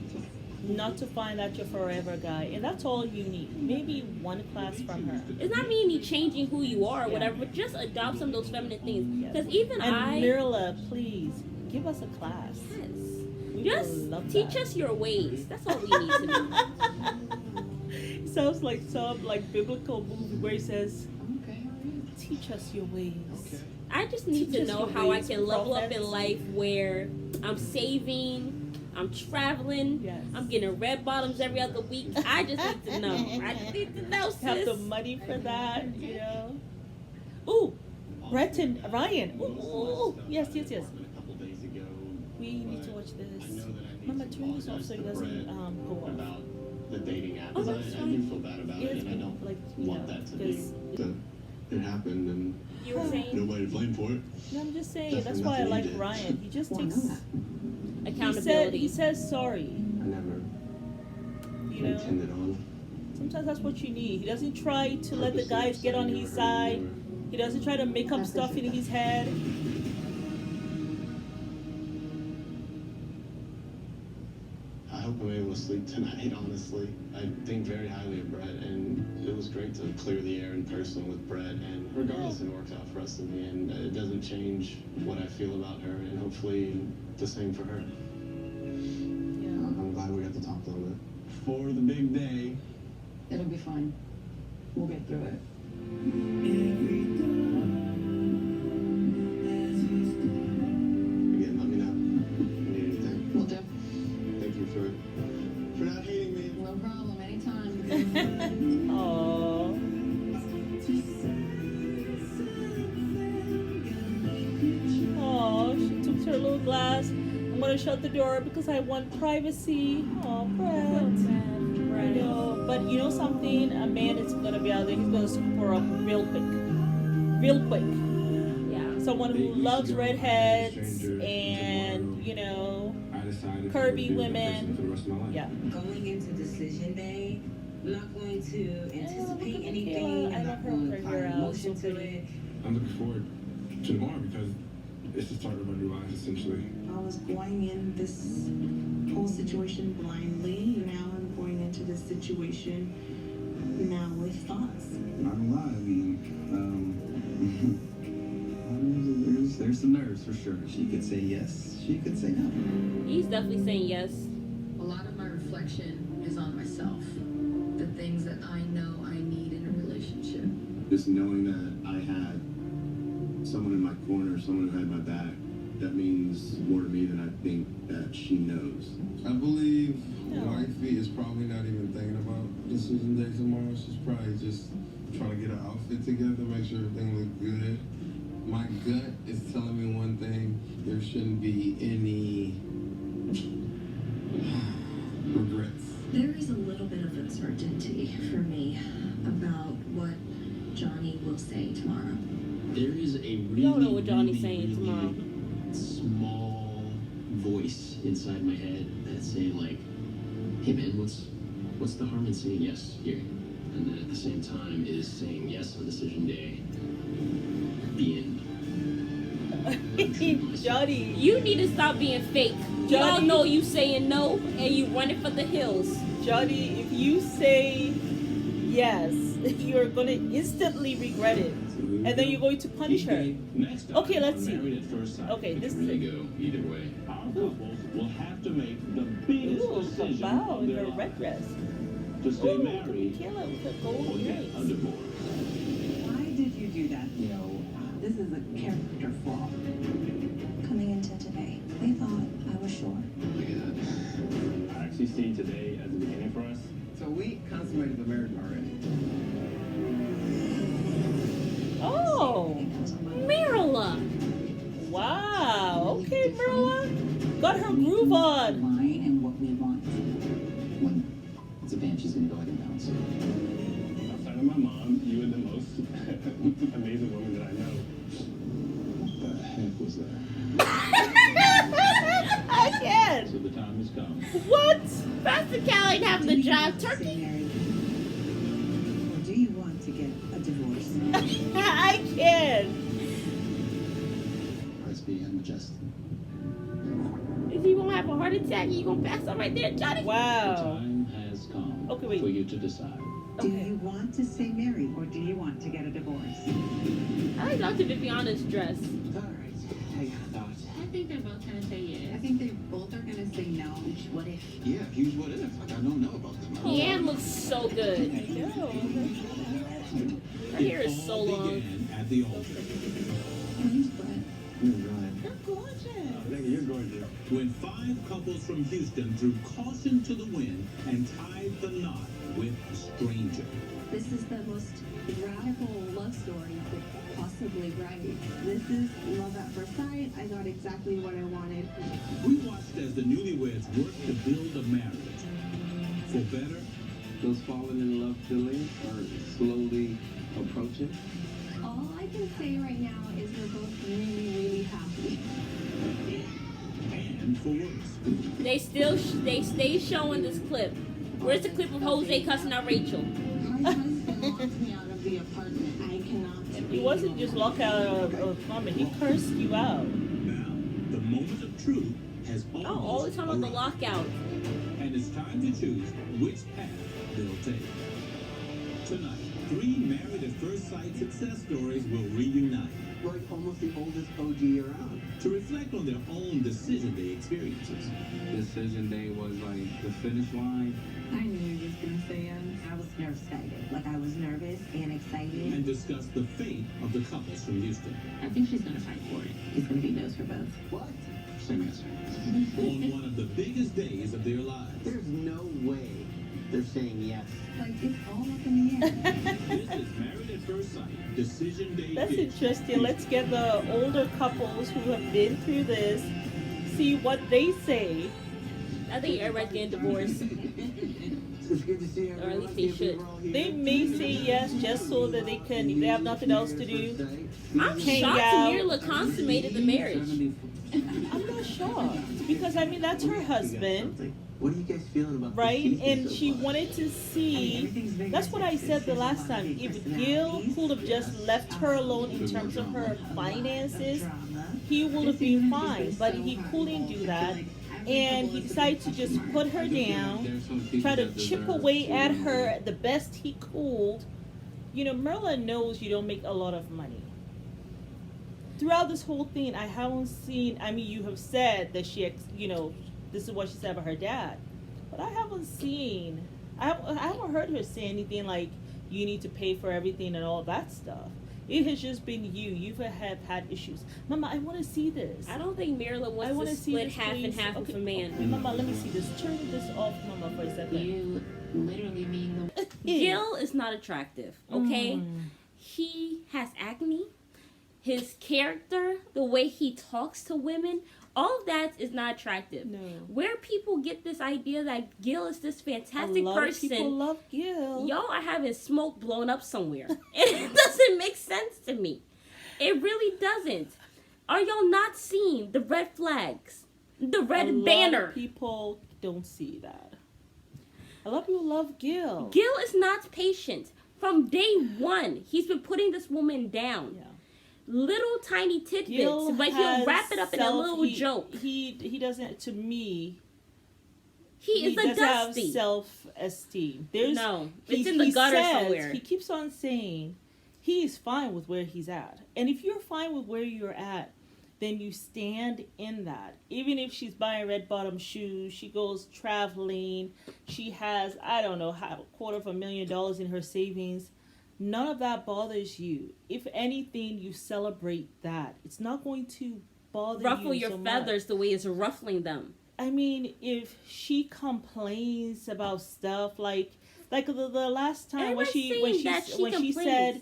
not to find out your forever guy, and that's all you need. Maybe one class from her. It's not meaning changing who you are or whatever, but just adopt some of those feminine things. Because even Mirla, please give us a class. Yes. Just teach us your ways. That's all we need to do. Sounds like some biblical movie where he says, "Teach us your ways." Okay. I just need to know how I can level up in life where I'm saving. I'm traveling. Yes. I'm getting red bottoms every other week. I just need to know. I just need to know, sis. Have the money for that, Ooh, Brett and Ryan. Ooh. Yes. We need to watch this. Mama, turn this off so it doesn't go off. About the dating app. Oh, I do feel bad about it, and I don't want that to be. It happened, and you were saying nobody to blame for it. No, I'm just saying. That's why I like Ryan. He just takes accountability. He says sorry. I never intended on. Sometimes that's what you need. He doesn't try to let the guys get on his side. He doesn't try to make up stuff in his head. I hope I'm able to sleep tonight, honestly. I think very highly of Brett, and it was great to clear the air in person with Brett, and regardless, it worked out for us in the end. It doesn't change what I feel about her, and hopefully the same for her. talked on it. For the big day. It'll be fine. We'll get through it. Again, let me know. If you need anything. We'll do. Thank you for not hating me. No problem. Anytime. Aww. Oh, she took her little glass. I'm gonna shut the door because I want privacy. Oh, Brett. I know. But you know something? A man is gonna be out there. He's gonna scoop her up real quick. Real quick. Yeah. Someone who loves redheads and, you know, curvy women. Yeah. Going into decision day, I'm not going to anticipate look at anything. Michaela. I I'm love not her going with to her apply hair out. emotion So to pretty. it. I'm looking forward to tomorrow because it's the start of our new lives, essentially. I was going in this whole situation blindly. Now I'm going into this situation now with thoughts. Not gonna lie, I mean, there's some nerves for sure. She could say yes, she could say no. He's definitely saying yes. A lot of my reflection is on myself. The things that I know I need in a relationship. Just knowing that I had someone in my corner, someone who had my back, that means more to me than I think that she knows. I believe wifey is probably not even thinking about decision day tomorrow. She's probably just trying to get her outfit together, make sure everything looks good. My gut is telling me one thing: there shouldn't be any regrets. There is a little bit of uncertainty for me about what Johnny will say tomorrow. There is a really, don't know what Johnny's saying tomorrow. small voice inside my head that's saying like, hey man, what's the harm in saying yes here? And then at the same time is saying yes on decision day. The end. Johnny. You need to stop being fake. Y'all Johnny. know you saying no and you running for the hills. Johnny, if you say yes, you're gonna instantly regret it. And then you're going to punish her. Okay, let's see. Okay, this is it. Go either way. Our couples will have to make the biggest Ooh, decision wow, of in their her red dress. to stay Ooh, married Michaela with the or gold get a earrings. divorce. Why did you do that? You know, this is a character flaw. Coming into today, they thought I was sure. Look at that. I actually see today as the beginning for us. So we consummated the marriage already. Oh, Mirala. wow. Okay, Marilla. Got her groove on. Mine and what we want. When it's a band, she's gonna go ahead and bounce. Outside of my mom, you are the most amazing woman that I know. What the heck was that? I can't. So the time has come. What? Pastor Cal ain't having the job turkey. Or do you want to get a divorce? I can't. Praise be and majestic. If you gonna have a heart attack, you gonna pass out right there, Johnny. The Wow. time has come Okay, wait. for you to decide. Do you want to stay married or do you want to get a divorce? I like Dr. Viviana's dress. Alright, I got a thought. I think they're both gonna say yes. I think they both are gonna say no. What if? Yeah, huge what if. Like I don't know about them. Leanne looks so good. I know. Her hair is so long. Began at the altar. Thanks, Brett. You're gorgeous. You're gorgeous. When 5 couples from Houston threw caution to the wind and tied the knot with a stranger. This is the most radical love story you could possibly write. This is love at first sight. I got exactly what I wanted. We watched as the newlyweds worked to build a marriage. For better, Those falling in love feelings are slowly approaching. All I can say right now is we're both really, really happy. and for worse. They stay showing this clip. Where's the clip of Jose cussing out Rachel? My husband locked me out of the apartment. I cannot He stay wasn't here. just locked out of the apartment. He cursed you out. Now, the moment of truth has almost Oh, all the time about the arrived. lockout. And it's time to choose which path they'll take. Tonight, 3 Married at First Sight success stories will reunite. Like almost the oldest OG around. To reflect on their own decision day experiences. Decision day was like the finish line. I knew he was gonna say yes. I was nerve-excited. Like, I was nervous and excited. And discuss the fate of the couples from Houston. I think she's gonna fight for it. It's gonna be no's for both. What? Same answer. On one of the biggest days of their lives. There's no way they're saying yes. Like, it's all up in the air. This is Married at First Sight, Decision Day. That's Edition. interesting. Let's get the older couples who have been through this, see what they say. I think everybody's getting divorced. It's good to see everyone. Or at least they should. They may say yes just so that they can, if they have nothing else to do. I'm Hang shocked out. Mirla consummated the marriage. I'm not shocked because I mean that's her husband, What are you guys feeling about right? this season And so she far? wanted to see. That's what I said the last time. If Gil could have just left her alone in terms of her finances, he would have been fine. But he couldn't do that, and he decided to just put her down, try to chip away at her the best he could. You know, Merla knows you don't make a lot of money. Throughout this whole thing, I haven't seen. I mean, you have said that she, you know, this is what she said about her dad, but I haven't seen. I haven't heard her say anything like you need to pay for everything and all that stuff. It has just been you. You have had issues, Mama. I want to see this. I don't think Mirla wants to split half and half with a man. Okay, Mama, let me see this. Turn this off, Mama, for a second. You literally mean the Gil is not attractive, okay? He has acne. His character, the way he talks to women, all of that is not attractive. No. Where people get this idea that Gil is this fantastic A lot person. of people love Gil. Y'all are having smoke blown up somewhere. And it doesn't make sense to me. It really doesn't. Are y'all not seeing the red flags? The red banner. A lot of people don't see that. A lot of people love Gil. Gil is not patient. From day one, he's been putting this woman down. Yeah. Little tiny tidbits, Gil but he'll wrap it up in a little joke. He doesn't. To me, He is a doesn't have dusty. self-esteem. No, it's in the gutter somewhere. He keeps on saying he's fine with where he's at, and if you're fine with where you're at, then you stand in that. Even if she's buying red bottom shoes, she goes traveling, she has I don't know $250,000 in her savings. None of that bothers you. If anything, you celebrate that. It's not going to bother Ruffle you your so feathers much. the way it's ruffling them. I mean, if she complains about stuff like the last time when she said,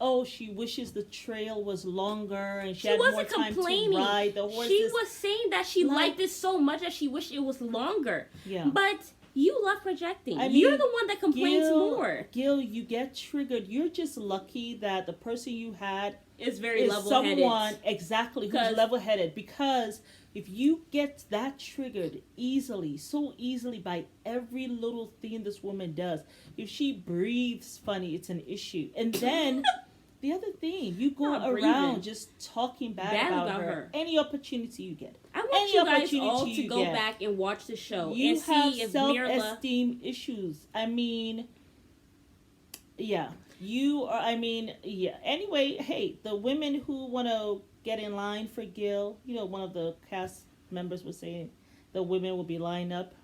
oh, she wishes the trail was longer and she had more wasn't time complaining. to ride the horses. She was saying that she liked it so much that she wished it was longer. Yeah. But you love projecting. I mean, You're the one that complains more. Gil, you get triggered. You're just lucky that the person you had Is very is level-headed. someone exactly who's 'Cause- level-headed. Because if you get that triggered so easily by every little thing this woman does, if she breathes funny, it's an issue. And then the other thing, you go Not around breathing. just talking bad Bad about her. Any opportunity you get. I want Any you guys opportunity all to you go get. back and watch the show You and have see if Mirla... self-esteem issues. I mean, yeah. You are, I mean, yeah. Anyway, hey, the women who want to get in line for Gil, you know, one of the cast members was saying the women will be lined up.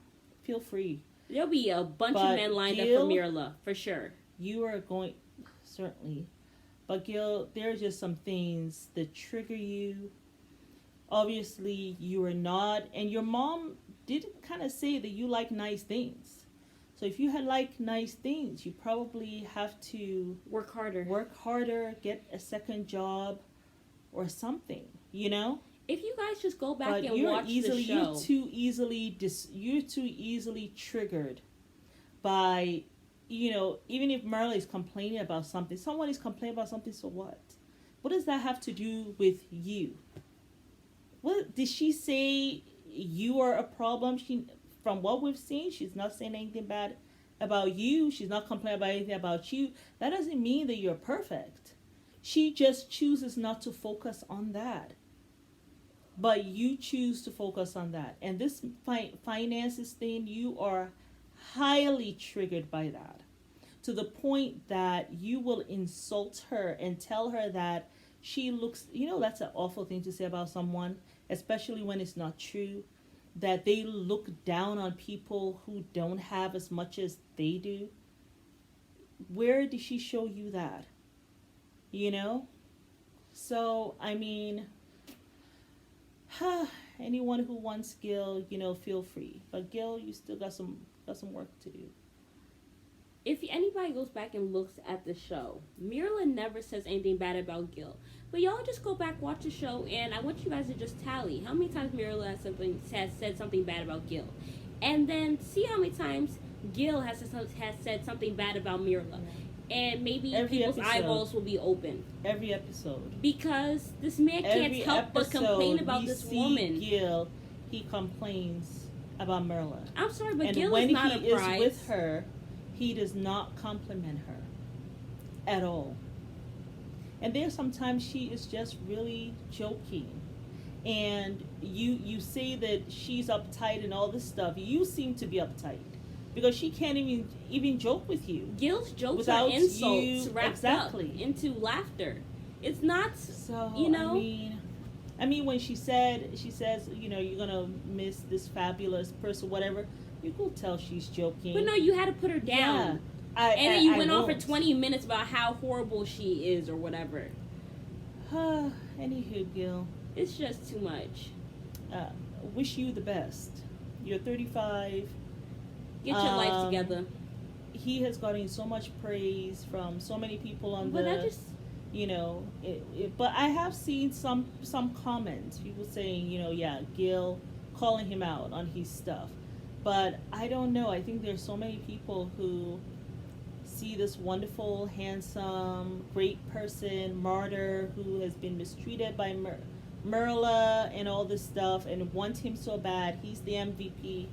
Feel free. There'll be a bunch of But men lined up Gil- for Mirla, for sure. You are going, certainly. But Gil, there are just some things that trigger you. Obviously, you are not, and your mom did kind of say that you like nice things. So if you had like nice things, you probably have to work harder, get a second job or something, you know? If you guys just go back But and you're watch easily, the show... you're too easily triggered by, you know, even if Marley is complaining about something, someone is complaining about something, so what? What does that have to do with you? What did she say? You are a problem. From what we've seen, she's not saying anything bad about you. She's not complaining about anything about you. That doesn't mean that you're perfect. She just chooses not to focus on that. But you choose to focus on that. And this finances thing, you are highly triggered by that. to the point that you will insult her and tell her that she looks, that's an awful thing to say about someone, especially when it's not true, that they look down on people who don't have as much as they do. Where did she show you that? So, I mean, anyone who wants Gil, feel free. But Gil, you still got some work to do. If anybody goes back and looks at the show, Mirla never says anything bad about Gil. But y'all just go back, watch the show, and I want you guys to just tally how many times Mirla has said something bad about Gil. And then see how many times Gil has said something bad about Mirla. And maybe people's eyeballs will be open. Every episode. Because this man can't help but complain about this woman. Gil, he complains about Mirla. I'm sorry, but Gil is not a prize. And when he is with her, he does not compliment her at all. And there's sometimes she is just really joking. And you say that she's uptight and all this stuff. You seem to be uptight. Because she can't even joke with you. Gil's jokes are insults wrapped up into laughter. It's not, so, I mean, when she says, you're gonna miss this fabulous person, whatever. You could tell she's joking. But no, you had to put her down. Yeah, and then you went on for 20 minutes about how horrible she is or whatever. Anywho, Gil, it's just too much. Wish you the best. You're 35. Get your life together. He has gotten so much praise from so many people on but I have seen some comments, people saying, Gil calling him out on his stuff. But I don't know. I think there's so many people who see this wonderful, handsome, great person, martyr, who has been mistreated by Mirla and all this stuff, and want him so bad. He's the MVP.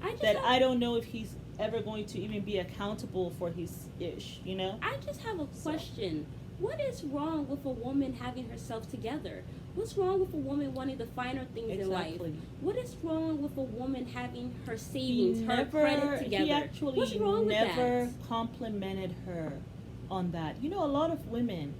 I don't know if he's ever going to even be accountable for his ish, I just have a question. What is wrong with a woman having herself together? What's wrong with a woman wanting the finer things in life? What is wrong with a woman having her savings, her credit together? He actually What's wrong with never that? complimented her on that. A lot of women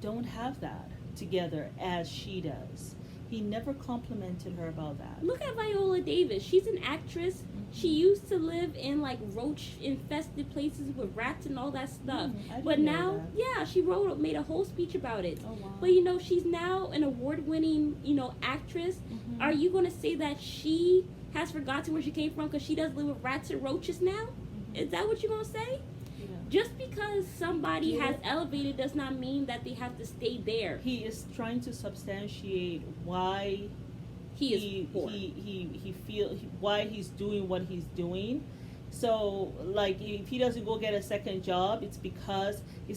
don't have that together as she does. He never complimented her about that. Look at Viola Davis. She's an actress. She used to live in roach-infested places with rats and all that stuff. But now, she made a whole speech about it. Oh, wow. But she's now an award-winning, actress. Mm-hmm. Are you going to say that she has forgotten where she came from because she does live with rats and roaches now? Mm-hmm. Is that what you're going to say? Just because somebody has elevated does not mean that they have to stay there. He is trying to substantiate why he is poor. Why he's doing what he's doing. So, if he doesn't go get a second job, it's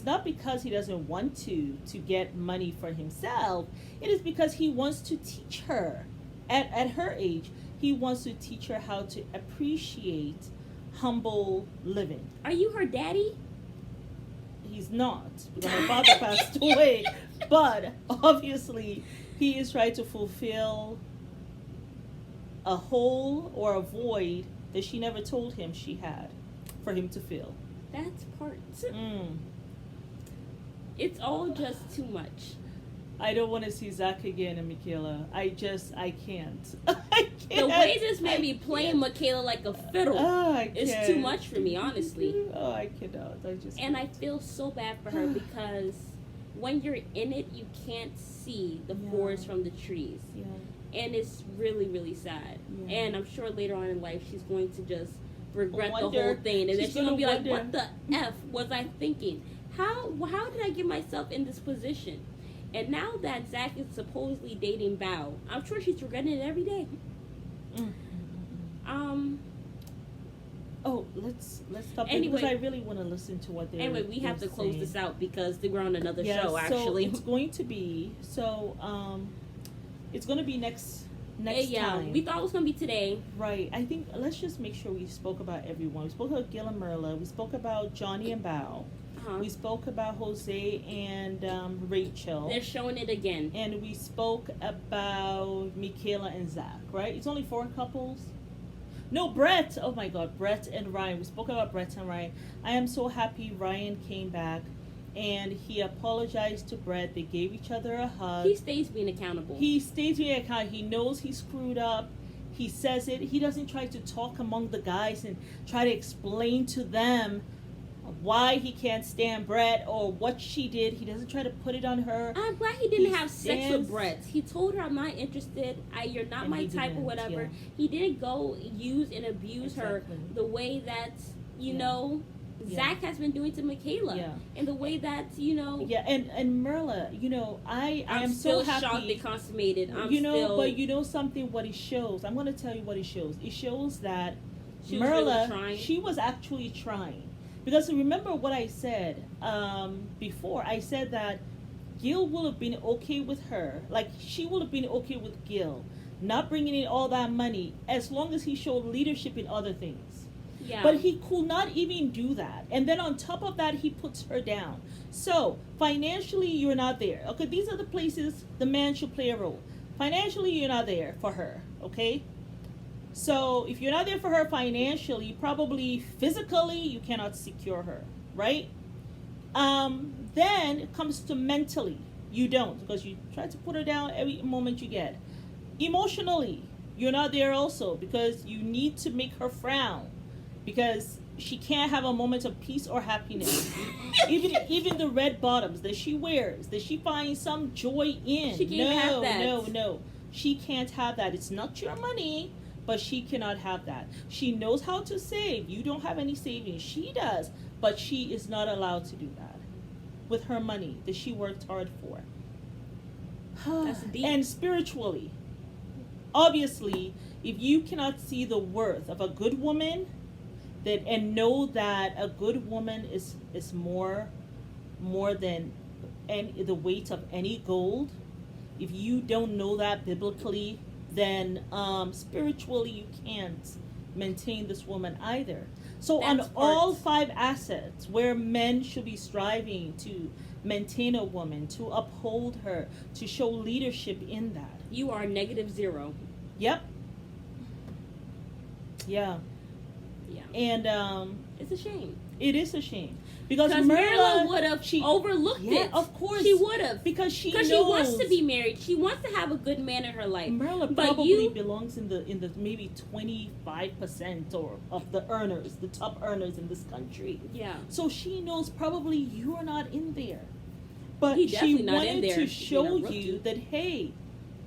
not because he doesn't want to get money for himself. It is because he wants to teach her. At her age, he wants to teach her how to appreciate humble living. Are you her daddy? He's not, because my father passed away. But obviously, he is trying to fulfill a hole or a void that she never told him she had for him to fill. That's part. It's all just too much. I don't want to see Zach again and Michaela. I can't. I can't. The way this man be playing Michaela like a fiddle is too much for me, honestly. Oh, I cannot. I feel so bad for her because when you're in it, you can't see the forest from the trees. Yeah. And it's really, really sad. Yeah. And I'm sure later on in life, she's going to just regret the whole thing. And then she's going to be like, what the F was I thinking? How did I get myself in this position? And now that Zach is supposedly dating Bao, I'm sure she's regretting it every day. Let's stop because I really want to listen to what they're Anyway, we have to close this out because we're on another show, actually. So it's going to be, it's going to be next time. We thought it was going to be today. Right. I think, let's just make sure we spoke about everyone. We spoke about Gil and Mirla. We spoke about Johnny and Bao. We spoke about Jose and Rachel. They're showing it again. And we spoke about Michaela and Zach, right? It's only 4 couples. No, Brett. Oh my God, Brett and Ryan. We spoke about Brett and Ryan. I am so happy Ryan came back, and he apologized to Brett. They gave each other a hug. He stays being accountable. He stays being accountable. He knows he screwed up. He says it. He doesn't try to talk among the guys and try to explain to them why he can't stand Brett or what she did. He doesn't try to put it on her. I'm glad he didn't have sex with Brett. He told her, I'm not interested. You're not And my he type or didn't, whatever. yeah. He didn't go use and abuse her the way that, you know, Zach has been doing to Michaela. Yeah. And the way that, you know. Yeah, and Merla, you know, I am still so happy. shocked they consummated. But you know something, what it shows. I'm going to tell you what it shows. It shows that She was really trying. she was actually trying. Because remember what I said before. I said that Gil would have been okay with her. Like, she would have been okay with Gil not bringing in all that money as long as he showed leadership in other things. Yeah. But he could not even do that. And then on top of that, he puts her down. So, financially, you're not there. Okay, these are the places the man should play a role. Financially, you're not there for her. Okay? So, if you're not there for her financially, probably physically, you cannot secure her. Right? Then it comes to mentally. You don't. Because you try to put her down every moment you get. Emotionally, you're not there also. Because you need to make her frown. Because she can't have a moment of peace or happiness. even the red bottoms that she wears, that she finds some joy in. She can't have that. No. She can't have that. It's not your money, but she cannot have that. She knows how to save. You don't have any savings. She does, but she is not allowed to do that with her money that she worked hard for. That's deep. And spiritually, obviously, if you cannot see the worth of a good woman, that and know that a good woman is more than the weight of any gold. If you don't know that biblically, then spiritually you can't maintain this woman either. So That's on all 5 assets where men should be striving to maintain a woman, to uphold her, to show leadership in that. You are -0. Yep. Yeah. Yeah. And it's a shame. It is a shame. Because Marla would have overlooked yeah, it. of course. She would have. Because she knows. She wants to be married. She wants to have a good man in her life. Merla but probably belongs in the maybe 25% or of the earners, the top earners in this country. Yeah. So she knows probably you're not in there. But He she definitely not in wanted there. to She's show being a you rookie. that, hey,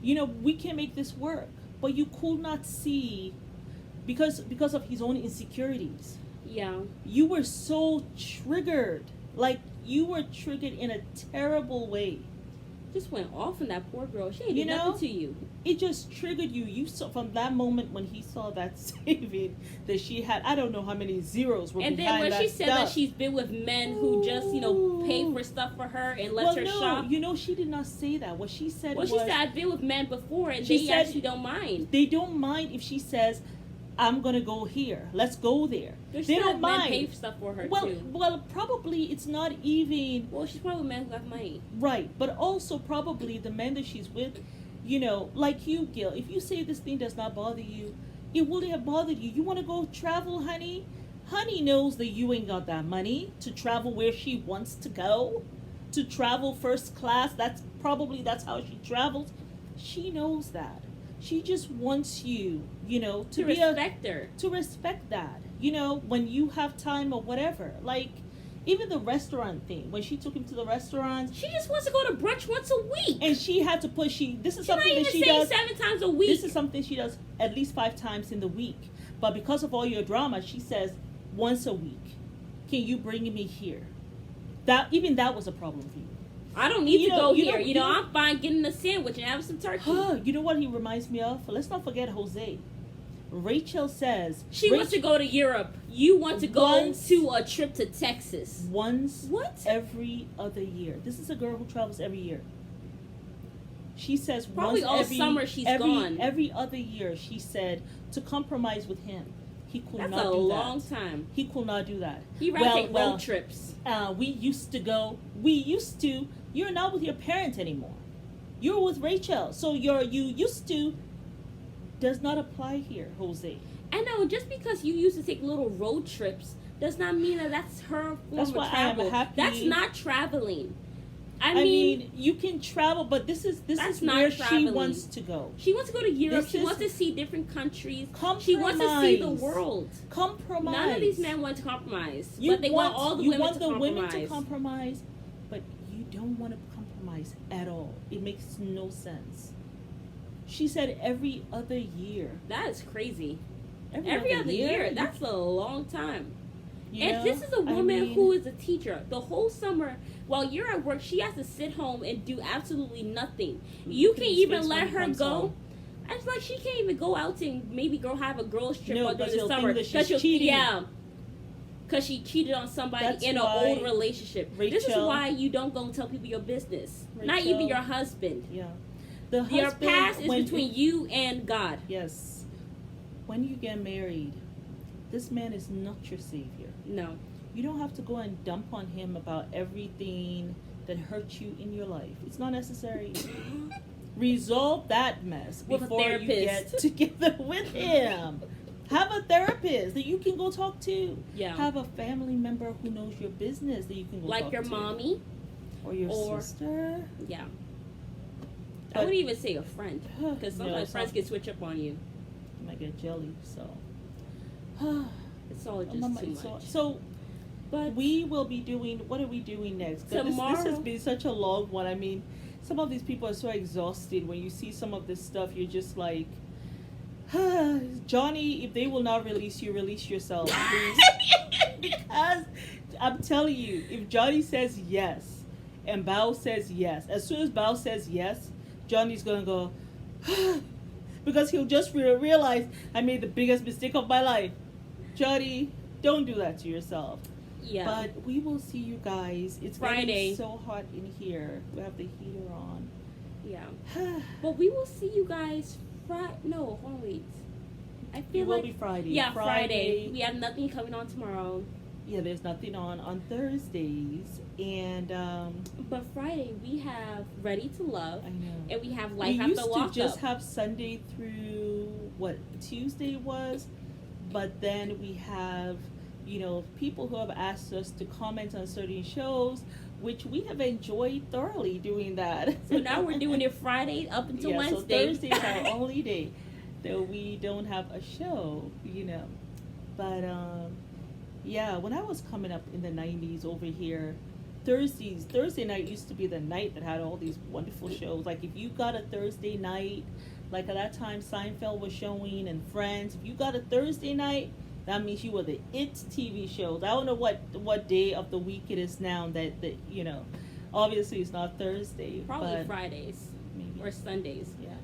you know, we can make this work. But you could not see because of his own insecurities. Yeah. You were so triggered. Like, you were triggered in a terrible way. Just went off on that poor girl. She ain't You did know? nothing to you. It just triggered you. You saw from that moment when he saw that saving that she had, I don't know how many zeros were And behind then when that she said that stuff. she's been with men who just, pay for stuff for her and let her shop. She did not say that. What she said Well, was... she said, I've been with men before and She they said- actually don't mind. They don't mind if she says, I'm going to go here. Let's go there. There's They still don't men mind. pay for stuff for her, Well, too. well, probably it's not even... Well, she's probably with men who have money. Right, but also probably the men that she's with, like you, Gil, if you say this thing does not bother you, it wouldn't have bothered you. You want to go travel, honey? Honey knows that you ain't got that money to travel where she wants to go, to travel first class. That's how she travels. She knows that. She just wants you, to respect her. To respect that, when you have time or whatever. Like, even the restaurant thing, when she took him to the restaurant. She just wants to go to brunch once a week. And she had to put, this is something that she not does. even saying 7 times a week. This is something she does at least 5 times in the week. But because of all your drama, she says once a week. Can you bring me here? That was a problem for you. I don't need to go here. I'm fine getting a sandwich and having some turkey. You know what he reminds me of? Let's not forget Jose. Rachel says... She wants to go to Europe. You want to go to a trip to Texas. Once every other year. This is a girl who travels every year. She says probably all summer she's gone. Every other year, she said, to compromise with him. He could not do that. That's a long time. He could not do that. He rather take road trips. We used to. You're not with your parents anymore. You're with Rachel. So you used to does not apply here, Jose. I know, just because you used to take little road trips does not mean that that's her form of travel. That's not traveling. I mean, you can travel, but this is where she wants to go. She wants to go to Europe. She wants to see different countries. She wants to see the world. Compromise. None of these men want to compromise, but they want all the women to compromise. You want the women to compromise, but you don't want to compromise at all. It makes no sense. She said every other year. That is crazy. Every other year? That's a long time. And this is a woman who is a teacher. The whole summer, while you're at work, she has to sit home and do absolutely nothing. You can't even let her go. It's like she can't even go out and maybe go have a girls trip during the summer because she cheated on somebody in an old relationship. This is why you don't go and tell people your business. Not even your husband. Yeah. Your past is between you and God. Yes. When you get married, this man is not your savior. No. You don't have to go and dump on him about everything that hurt you in your life. It's not necessary. Resolve that mess before you get together with him. Have a therapist that you can go talk to. Yeah. Have a family member who knows your business that you can go talk to. Like your mommy. Or your sister. Yeah. I wouldn't even say a friend. Because sometimes friends can switch up on you. You might get jelly, so... It's all just too much. So, but we will be doing. What are we doing next? Tomorrow. This has been such a long one. I mean, some of these people are so exhausted. When you see some of this stuff, you're just like, Johnny, if they will not release you, release yourself, please. Because I'm telling you, if Johnny says yes and Bao says yes, as soon as Bao says yes, Johnny's gonna go. Because he'll just realize I made the biggest mistake of my life. Johnny, don't do that to yourself. Yeah. But we will see you guys. It's Friday. Getting so hot in here. We have the heater on. Yeah. But we will see you guys No, hold on, wait. I feel like... It will be Friday. Yeah, Friday. We have nothing coming on tomorrow. Yeah, there's nothing on Thursdays. And, But Friday, we have Ready to Love. I know. And we have Life After Lockup. We used to just have Sunday through, Tuesday was? But then we have, people who have asked us to comment on certain shows, which we have enjoyed thoroughly doing that. So now we're doing it Friday up until Wednesday. So Thursday is our only day that we don't have a show, But, when I was coming up in the 90s over here, Thursday night used to be the night that had all these wonderful shows. Like, if you got a Thursday night... Like at that time, Seinfeld was showing and Friends. If you got a Thursday night, that means you were the It TV shows. I don't know what day of the week it is now that obviously it's not Thursday. Probably Fridays. Maybe. Or Sundays. Yeah.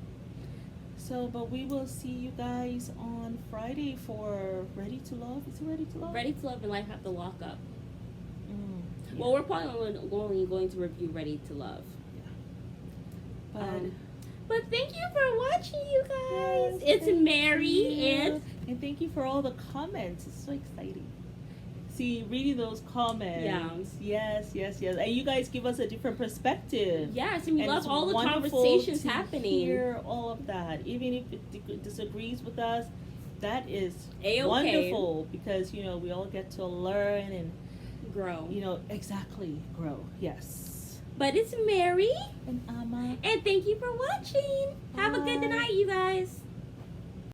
So, but we will see you guys on Friday for Ready to Love. Is it Ready to Love? Ready to Love and Life After Lockup. Yeah. Well, we're probably only going to review Ready to Love. Yeah. But thank you for watching, you guys. It's Mary and thank you for all the comments. It's so exciting. See, reading those comments. Yeah. Yes. And you guys give us a different perspective. Yes, and we love all the conversations happening. Hear all of that, even if it disagrees with us. That is A-okay. Wonderful because we all get to learn and grow. Exactly grow. Yes. But it's Mary and Amma. And thank you for watching. Bye. Have a good night, you guys.